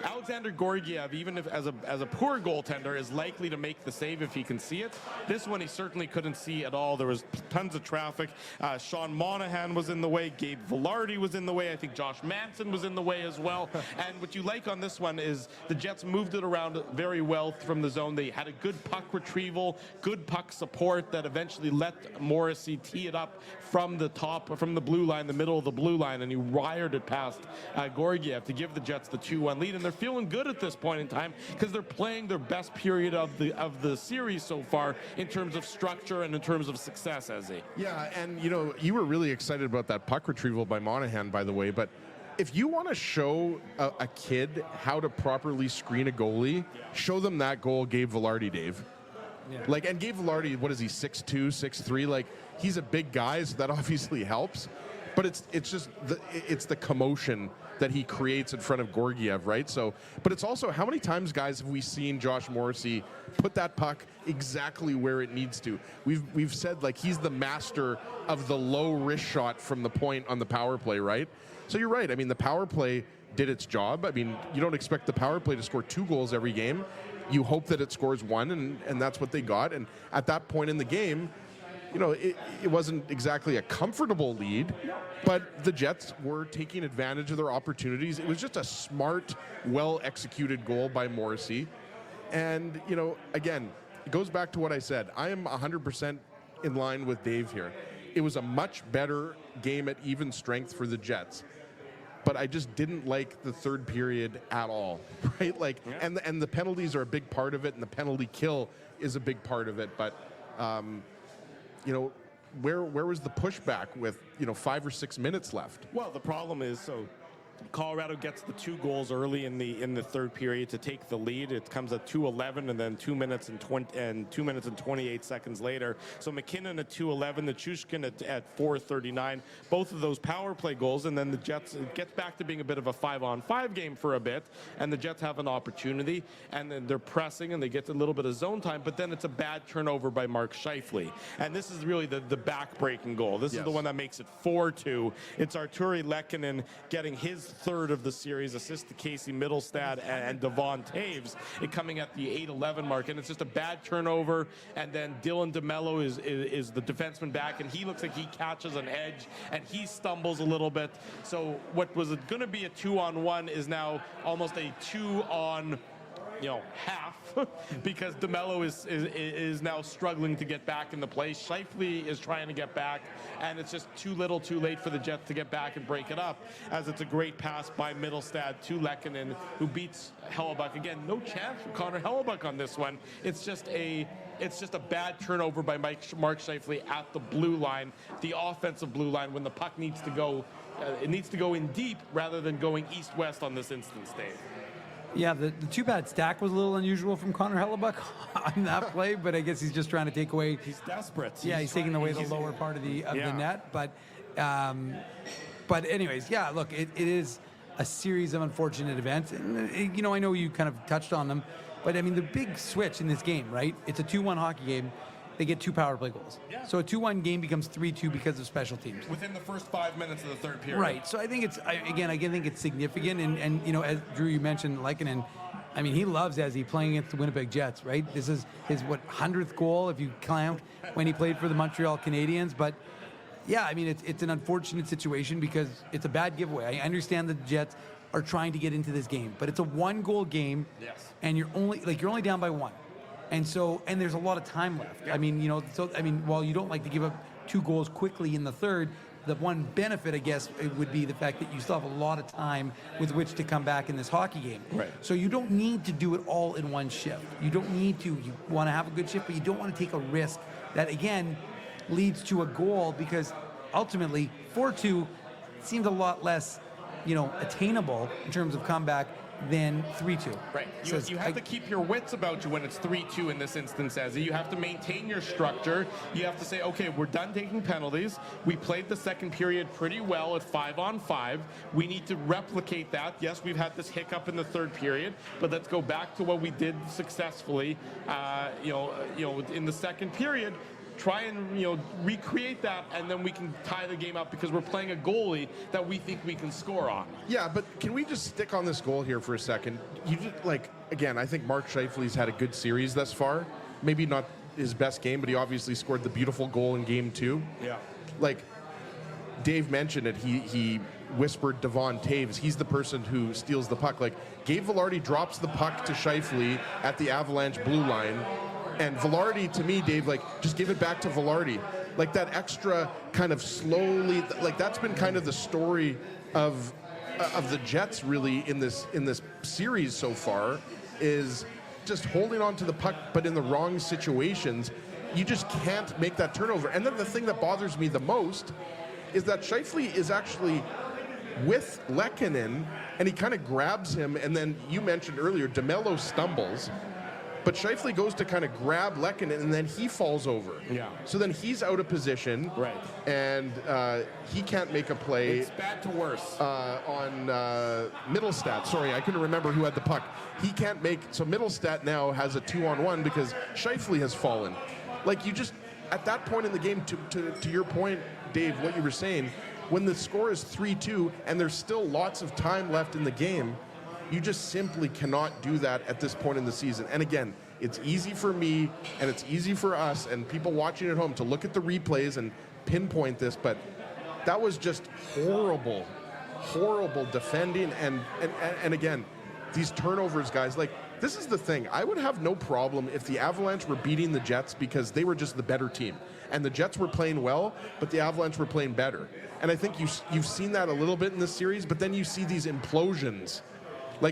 Alexander Gorgiev, even if as a poor goaltender, is likely to make the save if he can see it. This one he certainly couldn't see at all. There was tons of traffic. Sean Monahan was in the way. Gabe Vilardi was in the way. I think Josh Manson was in the way as well. And what you like on this one is the Jets moved it around very well from the zone. They had a good puck retrieval, good puck support that eventually let Morrissey tee it up from the top, from the blue line, the middle of the blue line, and he wired it past Gorgiev to give the Jets the 2-1 lead. And they're feeling good at this point in time because they're playing their best period of the series so far in terms of structure and in terms of success, Ezzy. Yeah, and you were really excited about that puck retrieval by Monahan, by the way, but if you want to show a kid how to properly screen a goalie, show them that goal Gabe Vilardi, Dave. Yeah. And Gabe Vilardi, what is he, 6'2", 6'3"? He's a big guy, so that obviously helps. But it's just the commotion that he creates in front of Gorgiev, right? So, but it's also how many times, guys, have we seen Josh Morrissey put that puck exactly where it needs to? We've said he's the master of the low wrist shot from the point on the power play, right? So you're right. I mean, the power play did its job. I mean, you don't expect the power play to score 2 goals every game. You hope that it scores 1, and that's what they got. And at that point in the game, it wasn't exactly a comfortable lead, but the Jets were taking advantage of their opportunities. It was just a smart, well-executed goal by Morrissey. And, again, it goes back to what I said. I am 100% in line with Dave here. It was a much better game at even strength for the Jets. But I just didn't like the third period at all, right? And the penalties are a big part of it, and the penalty kill is a big part of it. But, where was the pushback with 5 or 6 minutes left? Well, the problem is, Colorado gets the 2 goals early in the third period to take the lead. It comes at 2:11, and then 2 minutes and 28 seconds later. So McKinnon at 2:11, the Chushkin at 4:39. Both of those power play goals, and then the Jets, it gets back to being a bit of a 5-on-5 game for a bit, and the Jets have an opportunity, and then they're pressing, and they get a little bit of zone time, but then it's a bad turnover by Mark Scheifele. And this is really the back-breaking goal. This is the one that makes it 4-2. It's Arturi Lehkonen getting his third of the series, assist to Casey Middlestad and Devon Taves, it coming at the 8:11 mark, and it's just a bad turnover. And then Dylan DeMello is the defenseman back, and he looks like he catches an edge, and he stumbles a little bit. So what was going to be a 2-on-1 is now almost a 2-on half because DeMello is now struggling to get back in the play. Scheifele is trying to get back, and it's just too little too late for the Jets to get back and break it up, as it's a great pass by Middlestad to Lehkonen, who beats Hellebuck. Again, no chance for Connor Hellebuck on this one. It's just a bad turnover by Mark Scheifele at the blue line, the offensive blue line, when the puck needs to go. It needs to go in deep rather than going east-west on this instance, Dave. Yeah, the too bad stack was a little unusual from Connor Hellebuck on that play, but I guess he's just trying to take away. He's desperate. Yeah, he's taking away the lower part of the net. But anyways, yeah. Look, it is a series of unfortunate events, and I know you kind of touched on them, but I mean the big switch in this game, right? It's a 2-1 hockey game. They get 2 power play goals. Yeah. So a 2-1 game becomes 3-2 because of special teams. Within the first 5 minutes of the third period. Right. So I think I think it's significant. And as Drew, you mentioned Lehkonen, I mean, he loves Ezzy playing against the Winnipeg Jets, right? This is his, 100th goal, if you count when he played for the Montreal Canadiens. But, yeah, I mean, it's an unfortunate situation because it's a bad giveaway. I understand the Jets are trying to get into this game, but it's a 1-goal game. Yes. And you're only down by 1. And there's a lot of time left. Yeah. I mean, while you don't like to give up 2 goals quickly in the third, the one benefit, I guess, it would be the fact that you still have a lot of time with which to come back in this hockey game. Right. So you don't need to do it all in one shift. You don't need to. You want to have a good shift, but you don't want to take a risk that, again, leads to a goal, because ultimately 4-2 seems a lot less, attainable in terms of comeback than 3-2. Right. You have to keep your wits about you when it's 3-2 in this instance, Ezzy. You have to maintain your structure. You have to say, okay, we're done taking penalties. We played the second period pretty well at 5-on-5. We need to replicate that. Yes, we've had this hiccup in the third period, but let's go back to what we did successfully, in the second period. try and recreate that, and then we can tie the game up because we're playing a goalie that we think we can score on. Yeah, but can we just stick on this goal here for a second? You just, again, I think Mark Scheifele's had a good series thus far. Maybe not his best game, but he obviously scored the beautiful goal in Game 2. Yeah. Dave mentioned it. He whispered Devon Taves. He's the person who steals the puck. Gabe Vilardi drops the puck to Scheifele at the Avalanche blue line. And Vilardi, to me, Dave, just give it back to Vilardi. That extra kind of slowly, that's been kind of the story of the Jets really in this series so far, is just holding on to the puck, but in the wrong situations, you just can't make that turnover. And then the thing that bothers me the most is that Scheifele is actually with Lehkonen, and he kind of grabs him, and then you mentioned earlier, DeMello stumbles. But Scheifele goes to kind of grab Lehkonen, and then he falls over. Yeah. So then he's out of position. Right. And he can't make a play. It's bad to worse. On Middlestat. Sorry, I couldn't remember who had the puck. He can't make. So Middlestat now has a 2-on-1 because Scheifele has fallen. You just, at that point in the game, to your point, Dave, what you were saying, when the score is 3-2 and there's still lots of time left in the game, you just simply cannot do that at this point in the season. And again, it's easy for me and it's easy for us and people watching at home to look at the replays and pinpoint this, but that was just horrible defending. And again, these turnovers, guys, this is the thing. I would have no problem if the Avalanche were beating the Jets because they were just the better team. And the Jets were playing well, but the Avalanche were playing better. And I think you've seen that a little bit in this series, but then you see these implosions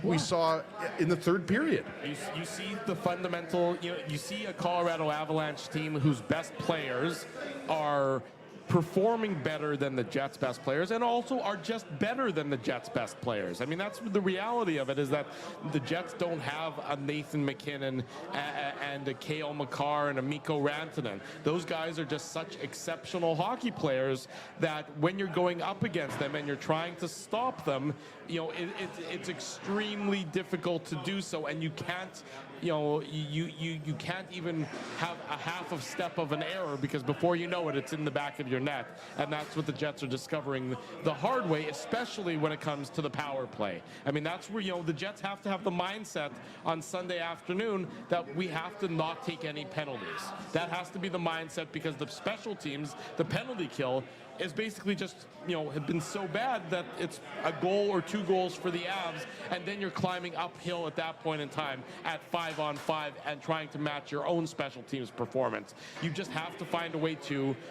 we saw in the third period. You see the fundamental, you see a Colorado Avalanche team whose best players are performing better than the Jets' best players and also are just better than the Jets' best players. I mean, that's the reality of it, is that the Jets don't have a Nathan McKinnon and a Cale Makar and a Mikko Rantanen. Those guys are just such exceptional hockey players that when you're going up against them and you're trying to stop them, it's extremely difficult to do so, and you can't you can't even have a half of step of an error because before you know it, it's in the back of your net. And that's what the Jets are discovering the hard way, especially when it comes to the power play. I mean, that's where, the Jets have to have the mindset on Sunday afternoon that we have to not take any penalties. That has to be the mindset because the special teams, the penalty kill, is basically just, have been so bad that it's a goal or 2 goals for the Avs, and then you're climbing uphill at that point in time at 5-on-5 and trying to match your own special teams performance. You just have to find a way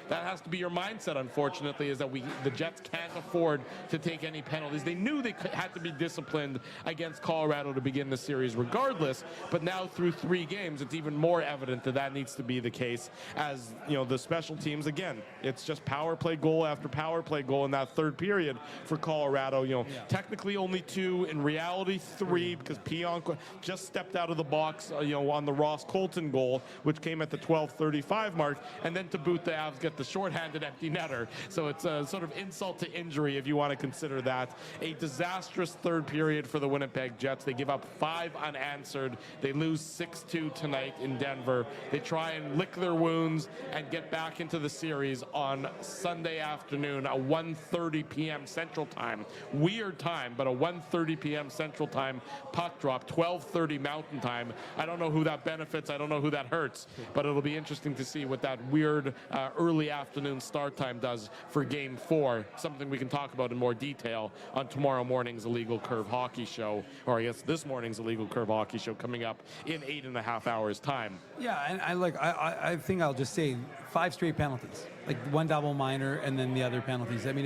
that has to be your mindset, unfortunately, is that the Jets can't afford to take any penalties. They knew they had to be disciplined against Colorado to begin the series regardless, but now through 3 games, it's even more evident that needs to be the case as, the special teams, again, it's just power play goal after power play goal in that third period for Colorado. Technically only 2, in reality 3, because Pionk just stepped out of the box, on the Ross Colton goal, which came at the 12:35 mark, and then to boot, the Avs get the shorthanded empty netter. So it's a sort of insult to injury, if you want to consider that. A disastrous third period for the Winnipeg Jets. They give up 5 unanswered. They lose 6-2 tonight in Denver. They try and lick their wounds and get back into the series on Sunday afternoon, a 1:30 p.m. Central Time. Weird time, but a 1:30 p.m. Central Time puck drop, 12:30 Mountain Time. I don't know who that benefits. I don't know who that hurts, but it'll be interesting to see what that weird early afternoon start time does for Game 4, something we can talk about in more detail on tomorrow morning's Illegal Curve Hockey Show, or I guess this morning's Illegal Curve Hockey Show coming up in 8.5 hours' time. Yeah, and I think I'll just say 5 straight penalties, 1 double minor and then the other penalties. I mean,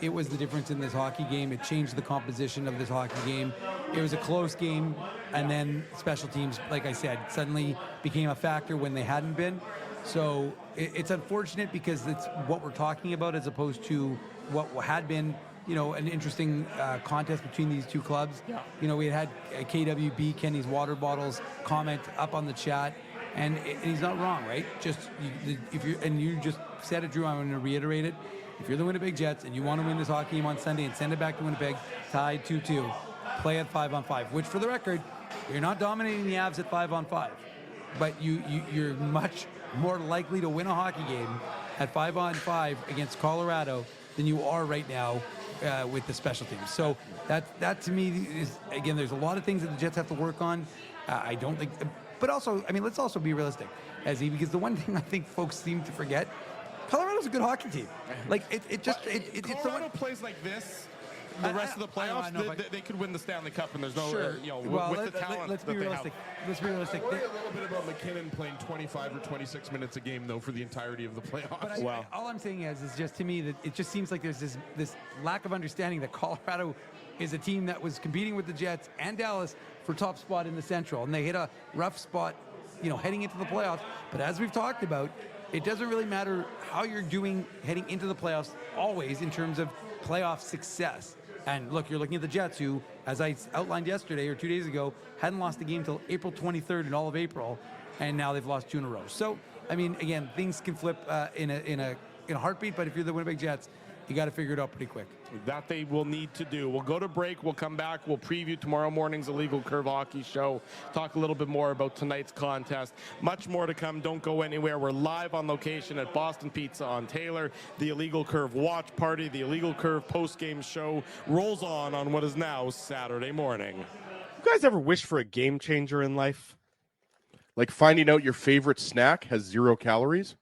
it was the difference in this hockey game. It changed the composition of this hockey game. It was a close game, and then special teams, like I said, suddenly became a factor when they hadn't been. So it's unfortunate because it's what we're talking about as opposed to what had been, an interesting contest between these 2 clubs. Yeah. We had KWB, Kenny's Water Bottles, comment up on the chat. And he's not wrong, right? You just said it, Drew, I'm going to reiterate it. If you're the Winnipeg Jets and you want to win this hockey game on Sunday and send it back to Winnipeg, tied 2-2, play at 5-on-5, which for the record, you're not dominating the Avs at 5-on-5. but you're much more likely to win a hockey game at 5-on-5 against Colorado than you are right now with the special teams. So that to me is, again, there's a lot of things that the Jets have to work on. I don't think, but also, I mean, let's also be realistic, Ezzy, because the one thing I think folks seem to forget, Colorado's a good hockey team. Like it's Colorado plays like this. The rest of the playoffs, they could win the Stanley Cup, and there's no, with the talent. Let's be realistic. Let's be realistic. Worry a little bit about McKinnon playing 25 or 26 minutes a game, though, for the entirety of the playoffs. But all I'm saying is just to me that it just seems like there's this lack of understanding that Colorado is a team that was competing with the Jets and Dallas for top spot in the Central, and they hit a rough spot, heading into the playoffs. But as we've talked about, it doesn't really matter how you're doing heading into the playoffs always in terms of playoff success. And look, you're looking at the Jets, who, as I outlined yesterday or 2 days ago, hadn't lost a game till April 23rd in all of April, and now they've lost 2 in a row. So, I mean, again, things can flip in a heartbeat. But if you're the Winnipeg Jets, you got to figure it out pretty quick. That they will need to do. We'll go to break. We'll come back. We'll preview tomorrow morning's Illegal Curve Hockey Show. Talk a little bit more about tonight's contest. Much more to come. Don't go anywhere. We're live on location at Boston Pizza on Taylor. The Illegal Curve Watch Party, the Illegal Curve post-game show rolls on what is now Saturday morning. You guys ever wish for a game changer in life? Like finding out your favorite snack has 0 calories?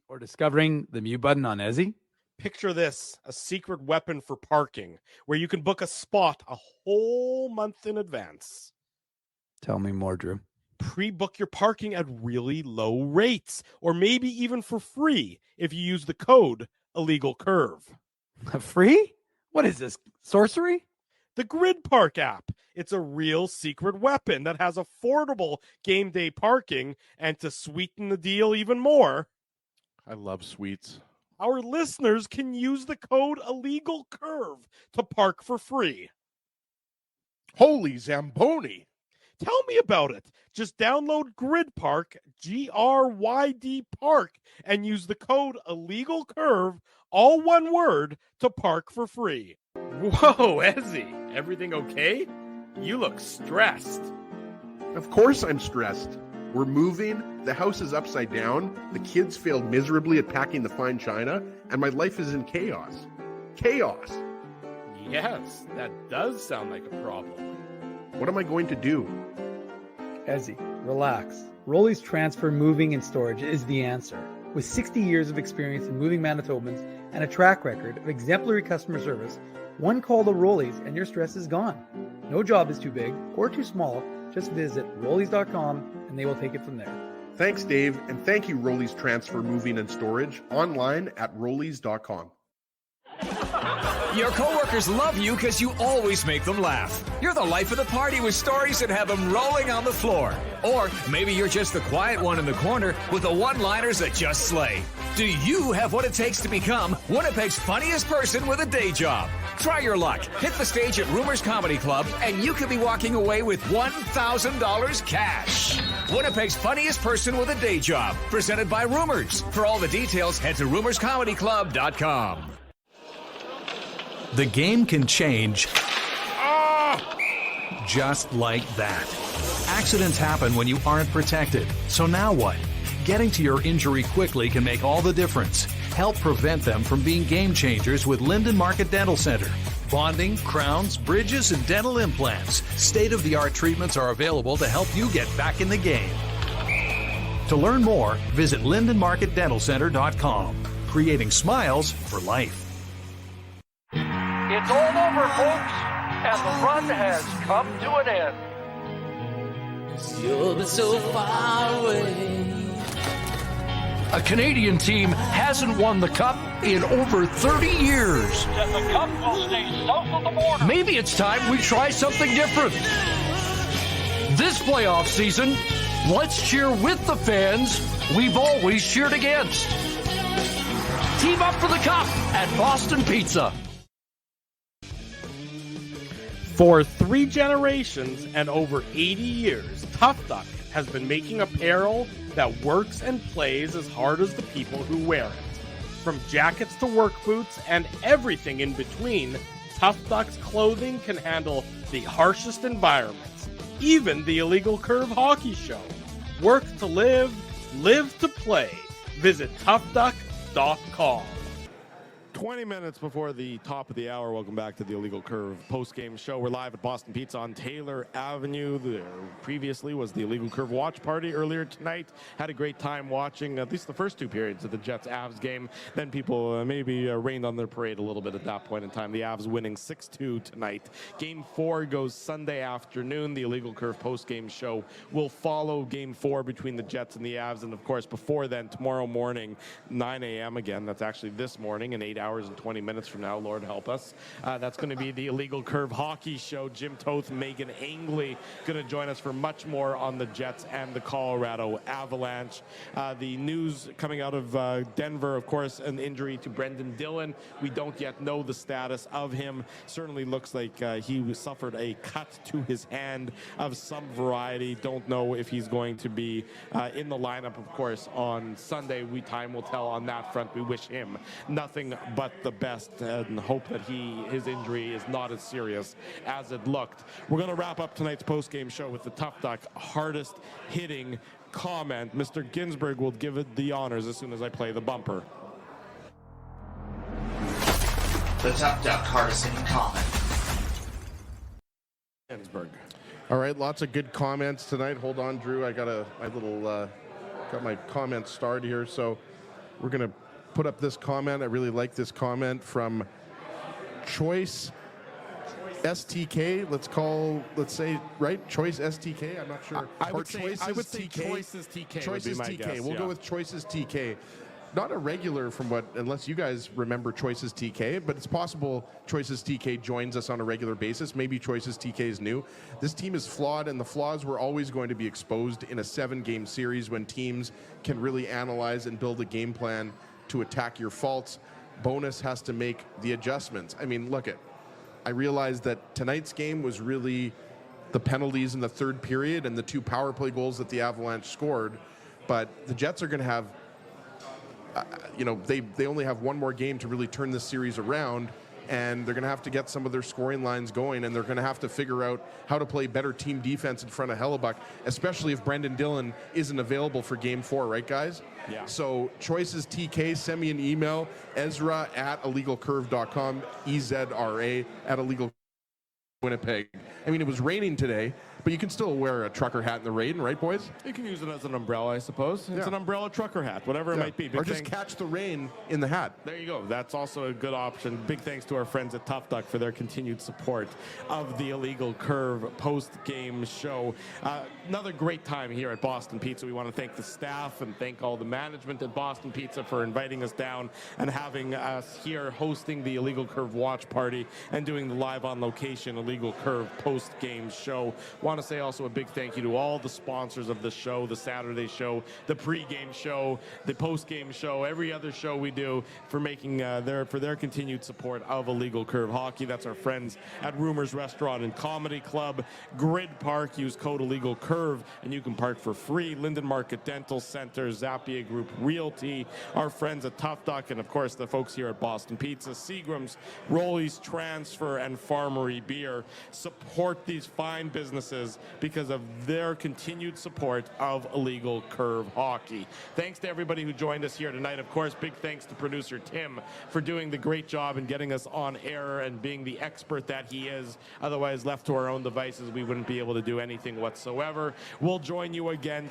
Or discovering the mute button on Ezzy? Picture this, a secret weapon for parking, where you can book a spot a whole month in advance. Tell me more, Drew. Pre-book your parking at really low rates, or maybe even for free if you use the code IllegalCurve. Free? What is this, sorcery? The Grid Park app. It's a real secret weapon that has affordable game day parking, and to sweeten the deal even more, I love sweets. our listeners can use the code IllegalCurve to park for free. Holy Zamboni. Tell me about it. Just download Grid Park, GRYD Park, and use the code IllegalCurve, all one word, to park for free. Whoa, Ezzy, everything okay? You look stressed. Of course I'm stressed. We're moving, the house is upside down, the kids failed miserably at packing the fine china, and my life is in chaos. Chaos! Yes, that does sound like a problem. What am I going to do? Ezzy, relax. Rolly's Transfer Moving and Storage is the answer. With 60 years of experience in moving Manitobans and a track record of exemplary customer service, one call to Rolly's and your stress is gone. No job is too big or too small. Just visit Rollies.com and they will take it from there. Thanks, Dave, and thank you, Rolly's Transfer Moving and Storage, online at Rollies.com. Your coworkers love you because you always make them laugh. You're the life of the party with stories that have them rolling on the floor. Or maybe you're just the quiet one in the corner with the one-liners that just slay. Do you have what it takes to become Winnipeg's funniest person with a day job? Try your luck. Hit the stage at Rumors Comedy Club, and you could be walking away with $1,000 cash. Winnipeg's funniest person with a day job. Presented by Rumors. For all the details, head to rumorscomedyclub.com. The game can change just like that. Accidents happen when you aren't protected. So now what? Getting to your injury quickly can make all the difference. Help prevent them from being game changers with Linden Market Dental Center. Bonding, crowns, bridges, and dental implants. State-of-the-art treatments are available to help you get back in the game. To learn more, visit LindenMarketDentalCenter.com. Creating smiles for life. It's all over, folks, and the run has come to an end. You're so far away. A Canadian team hasn't won the Cup in over 30 years. And the Cup will stay south of the border. Maybe it's time we try something different. This playoff season, let's cheer with the fans we've always cheered against. Team up for the Cup at Boston Pizza. For 3 generations and over 80 years, Tough Duck has been making apparel that works and plays as hard as the people who wear it. From jackets to work boots and everything in between, Tough Duck's clothing can handle the harshest environments, even the Illegal Curve Hockey Show. Work to live, live to play. Visit toughduck.com. 20 minutes before the top of the hour. Welcome back to the Illegal Curve post-game show. We're live at Boston Pizza on Taylor Avenue. There previously was the Illegal Curve watch party earlier tonight. Had a great time watching at least the first two periods of the Jets-Avs game. Then people maybe rained on their parade a little bit at that point in time. The Avs winning 6-2 tonight. Game 4 goes Sunday afternoon. The Illegal Curve post-game show will follow Game 4 between the Jets and the Avs. And, of course, before then, tomorrow morning, 9 a.m. again. That's actually this morning, in 8 hours and 20 minutes from now, Lord help us. That's going to be the Illegal Curve hockey show. Jim Toth, Megan Angley going to join us for much more on the Jets and the Colorado Avalanche. The news coming out of Denver, of course, an injury to Brendan Dillon. We don't yet know the status of him. Certainly looks like he suffered a cut to his hand of some variety. Don't know if he's going to be in the lineup, of course, on Sunday. Time will tell on that front. We wish him nothing but the best and hope that his injury is not as serious as it looked. We're going to wrap up tonight's post-game show with the Tough Duck hardest hitting comment. Mr. Ginsburg will give it the honors as soon as I play the bumper. The Tough Duck hardest hitting comment. Ginsburg. All right, lots of good comments tonight. Hold on, Drew. I got my comments started here, so we're going to put up this comment. I really like this comment from Choice STK. Let's say, right? Choice STK. I'm not sure. I would say Choices TK. Choices TK. Guess, we'll go with Choices TK. Not a regular unless you guys remember Choices TK, but it's possible Choices TK joins us on a regular basis. Maybe Choices TK is new. This team is flawed, and the flaws were always going to be exposed in a 7-game series when teams can really analyze and build a game plan to attack your faults. Bonus has to make the adjustments. I mean, I realized that tonight's game was really the penalties in the third period and the 2 power play goals that the Avalanche scored, but the Jets are going to have they only have one more game to really turn this series around, and they're going to have to get some of their scoring lines going, and they're going to have to figure out how to play better team defense in front of Hellebuck, especially if Brendan Dillon isn't available for Game 4, right, guys? Yeah. So Choices TK, send me an email, Ezra@illegalcurve.com, EZRA @illegal Winnipeg. I mean, it was raining today, but you can still wear a trucker hat in the rain, right, boys? You can use it as an umbrella, I suppose. It's an umbrella trucker hat, whatever it might be. Or just catch the rain in the hat. There you go. That's also a good option. Big thanks to our friends at Tough Duck for their continued support of the Illegal Curve post-game show. Another great time here at Boston Pizza. We want to thank the staff and thank all the management at Boston Pizza for inviting us down and having us here hosting the Illegal Curve watch party and doing the live on location Illegal Curve post-game show. Want to say also a big thank you to all the sponsors of the show, the Saturday show, the pre-game show, the post-game show, every other show we do for making their continued support of Illegal Curve hockey. That's our friends at Rumors Restaurant and Comedy Club, Grid Park. Use code Illegal Curve and you can park for free. Linden Market Dental Center, Zappia Group Realty, our friends at Tough Duck, and of course the folks here at Boston Pizza, Seagram's, Rolly's Transfer, and Farmery Beer. Support these fine businesses because of their continued support of Illegal Curve hockey. Thanks to everybody who joined us here tonight. Of course, big thanks to producer Tim for doing the great job and getting us on air and being the expert that he is. Otherwise, left to our own devices, we wouldn't be able to do anything whatsoever. We'll join you again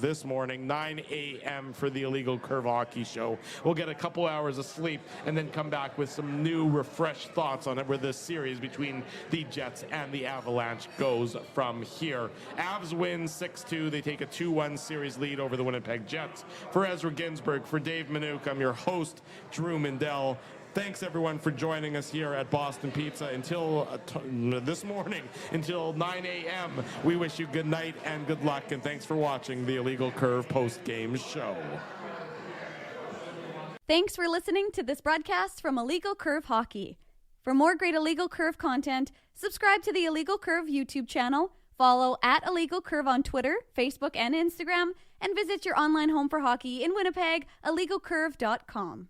this morning, 9 a.m. for the Illegal Curve hockey show. We'll get a couple hours of sleep and then come back with some new, refreshed thoughts on it, where this series between the Jets and the Avalanche goes from here. Avs win 6-2. They take a 2-1 series lead over the Winnipeg Jets. For Ezra Ginsburg, for Dave Manouk, I'm your host, Drew Mindell. Thanks, everyone, for joining us here at Boston Pizza until this morning, until 9 a.m. We wish you good night and good luck, and thanks for watching the Illegal Curve post-game show. Thanks for listening to this broadcast from Illegal Curve Hockey. For more great Illegal Curve content, subscribe to the Illegal Curve YouTube channel, follow @Illegal Curve on Twitter, Facebook, and Instagram, and visit your online home for hockey in Winnipeg, illegalcurve.com.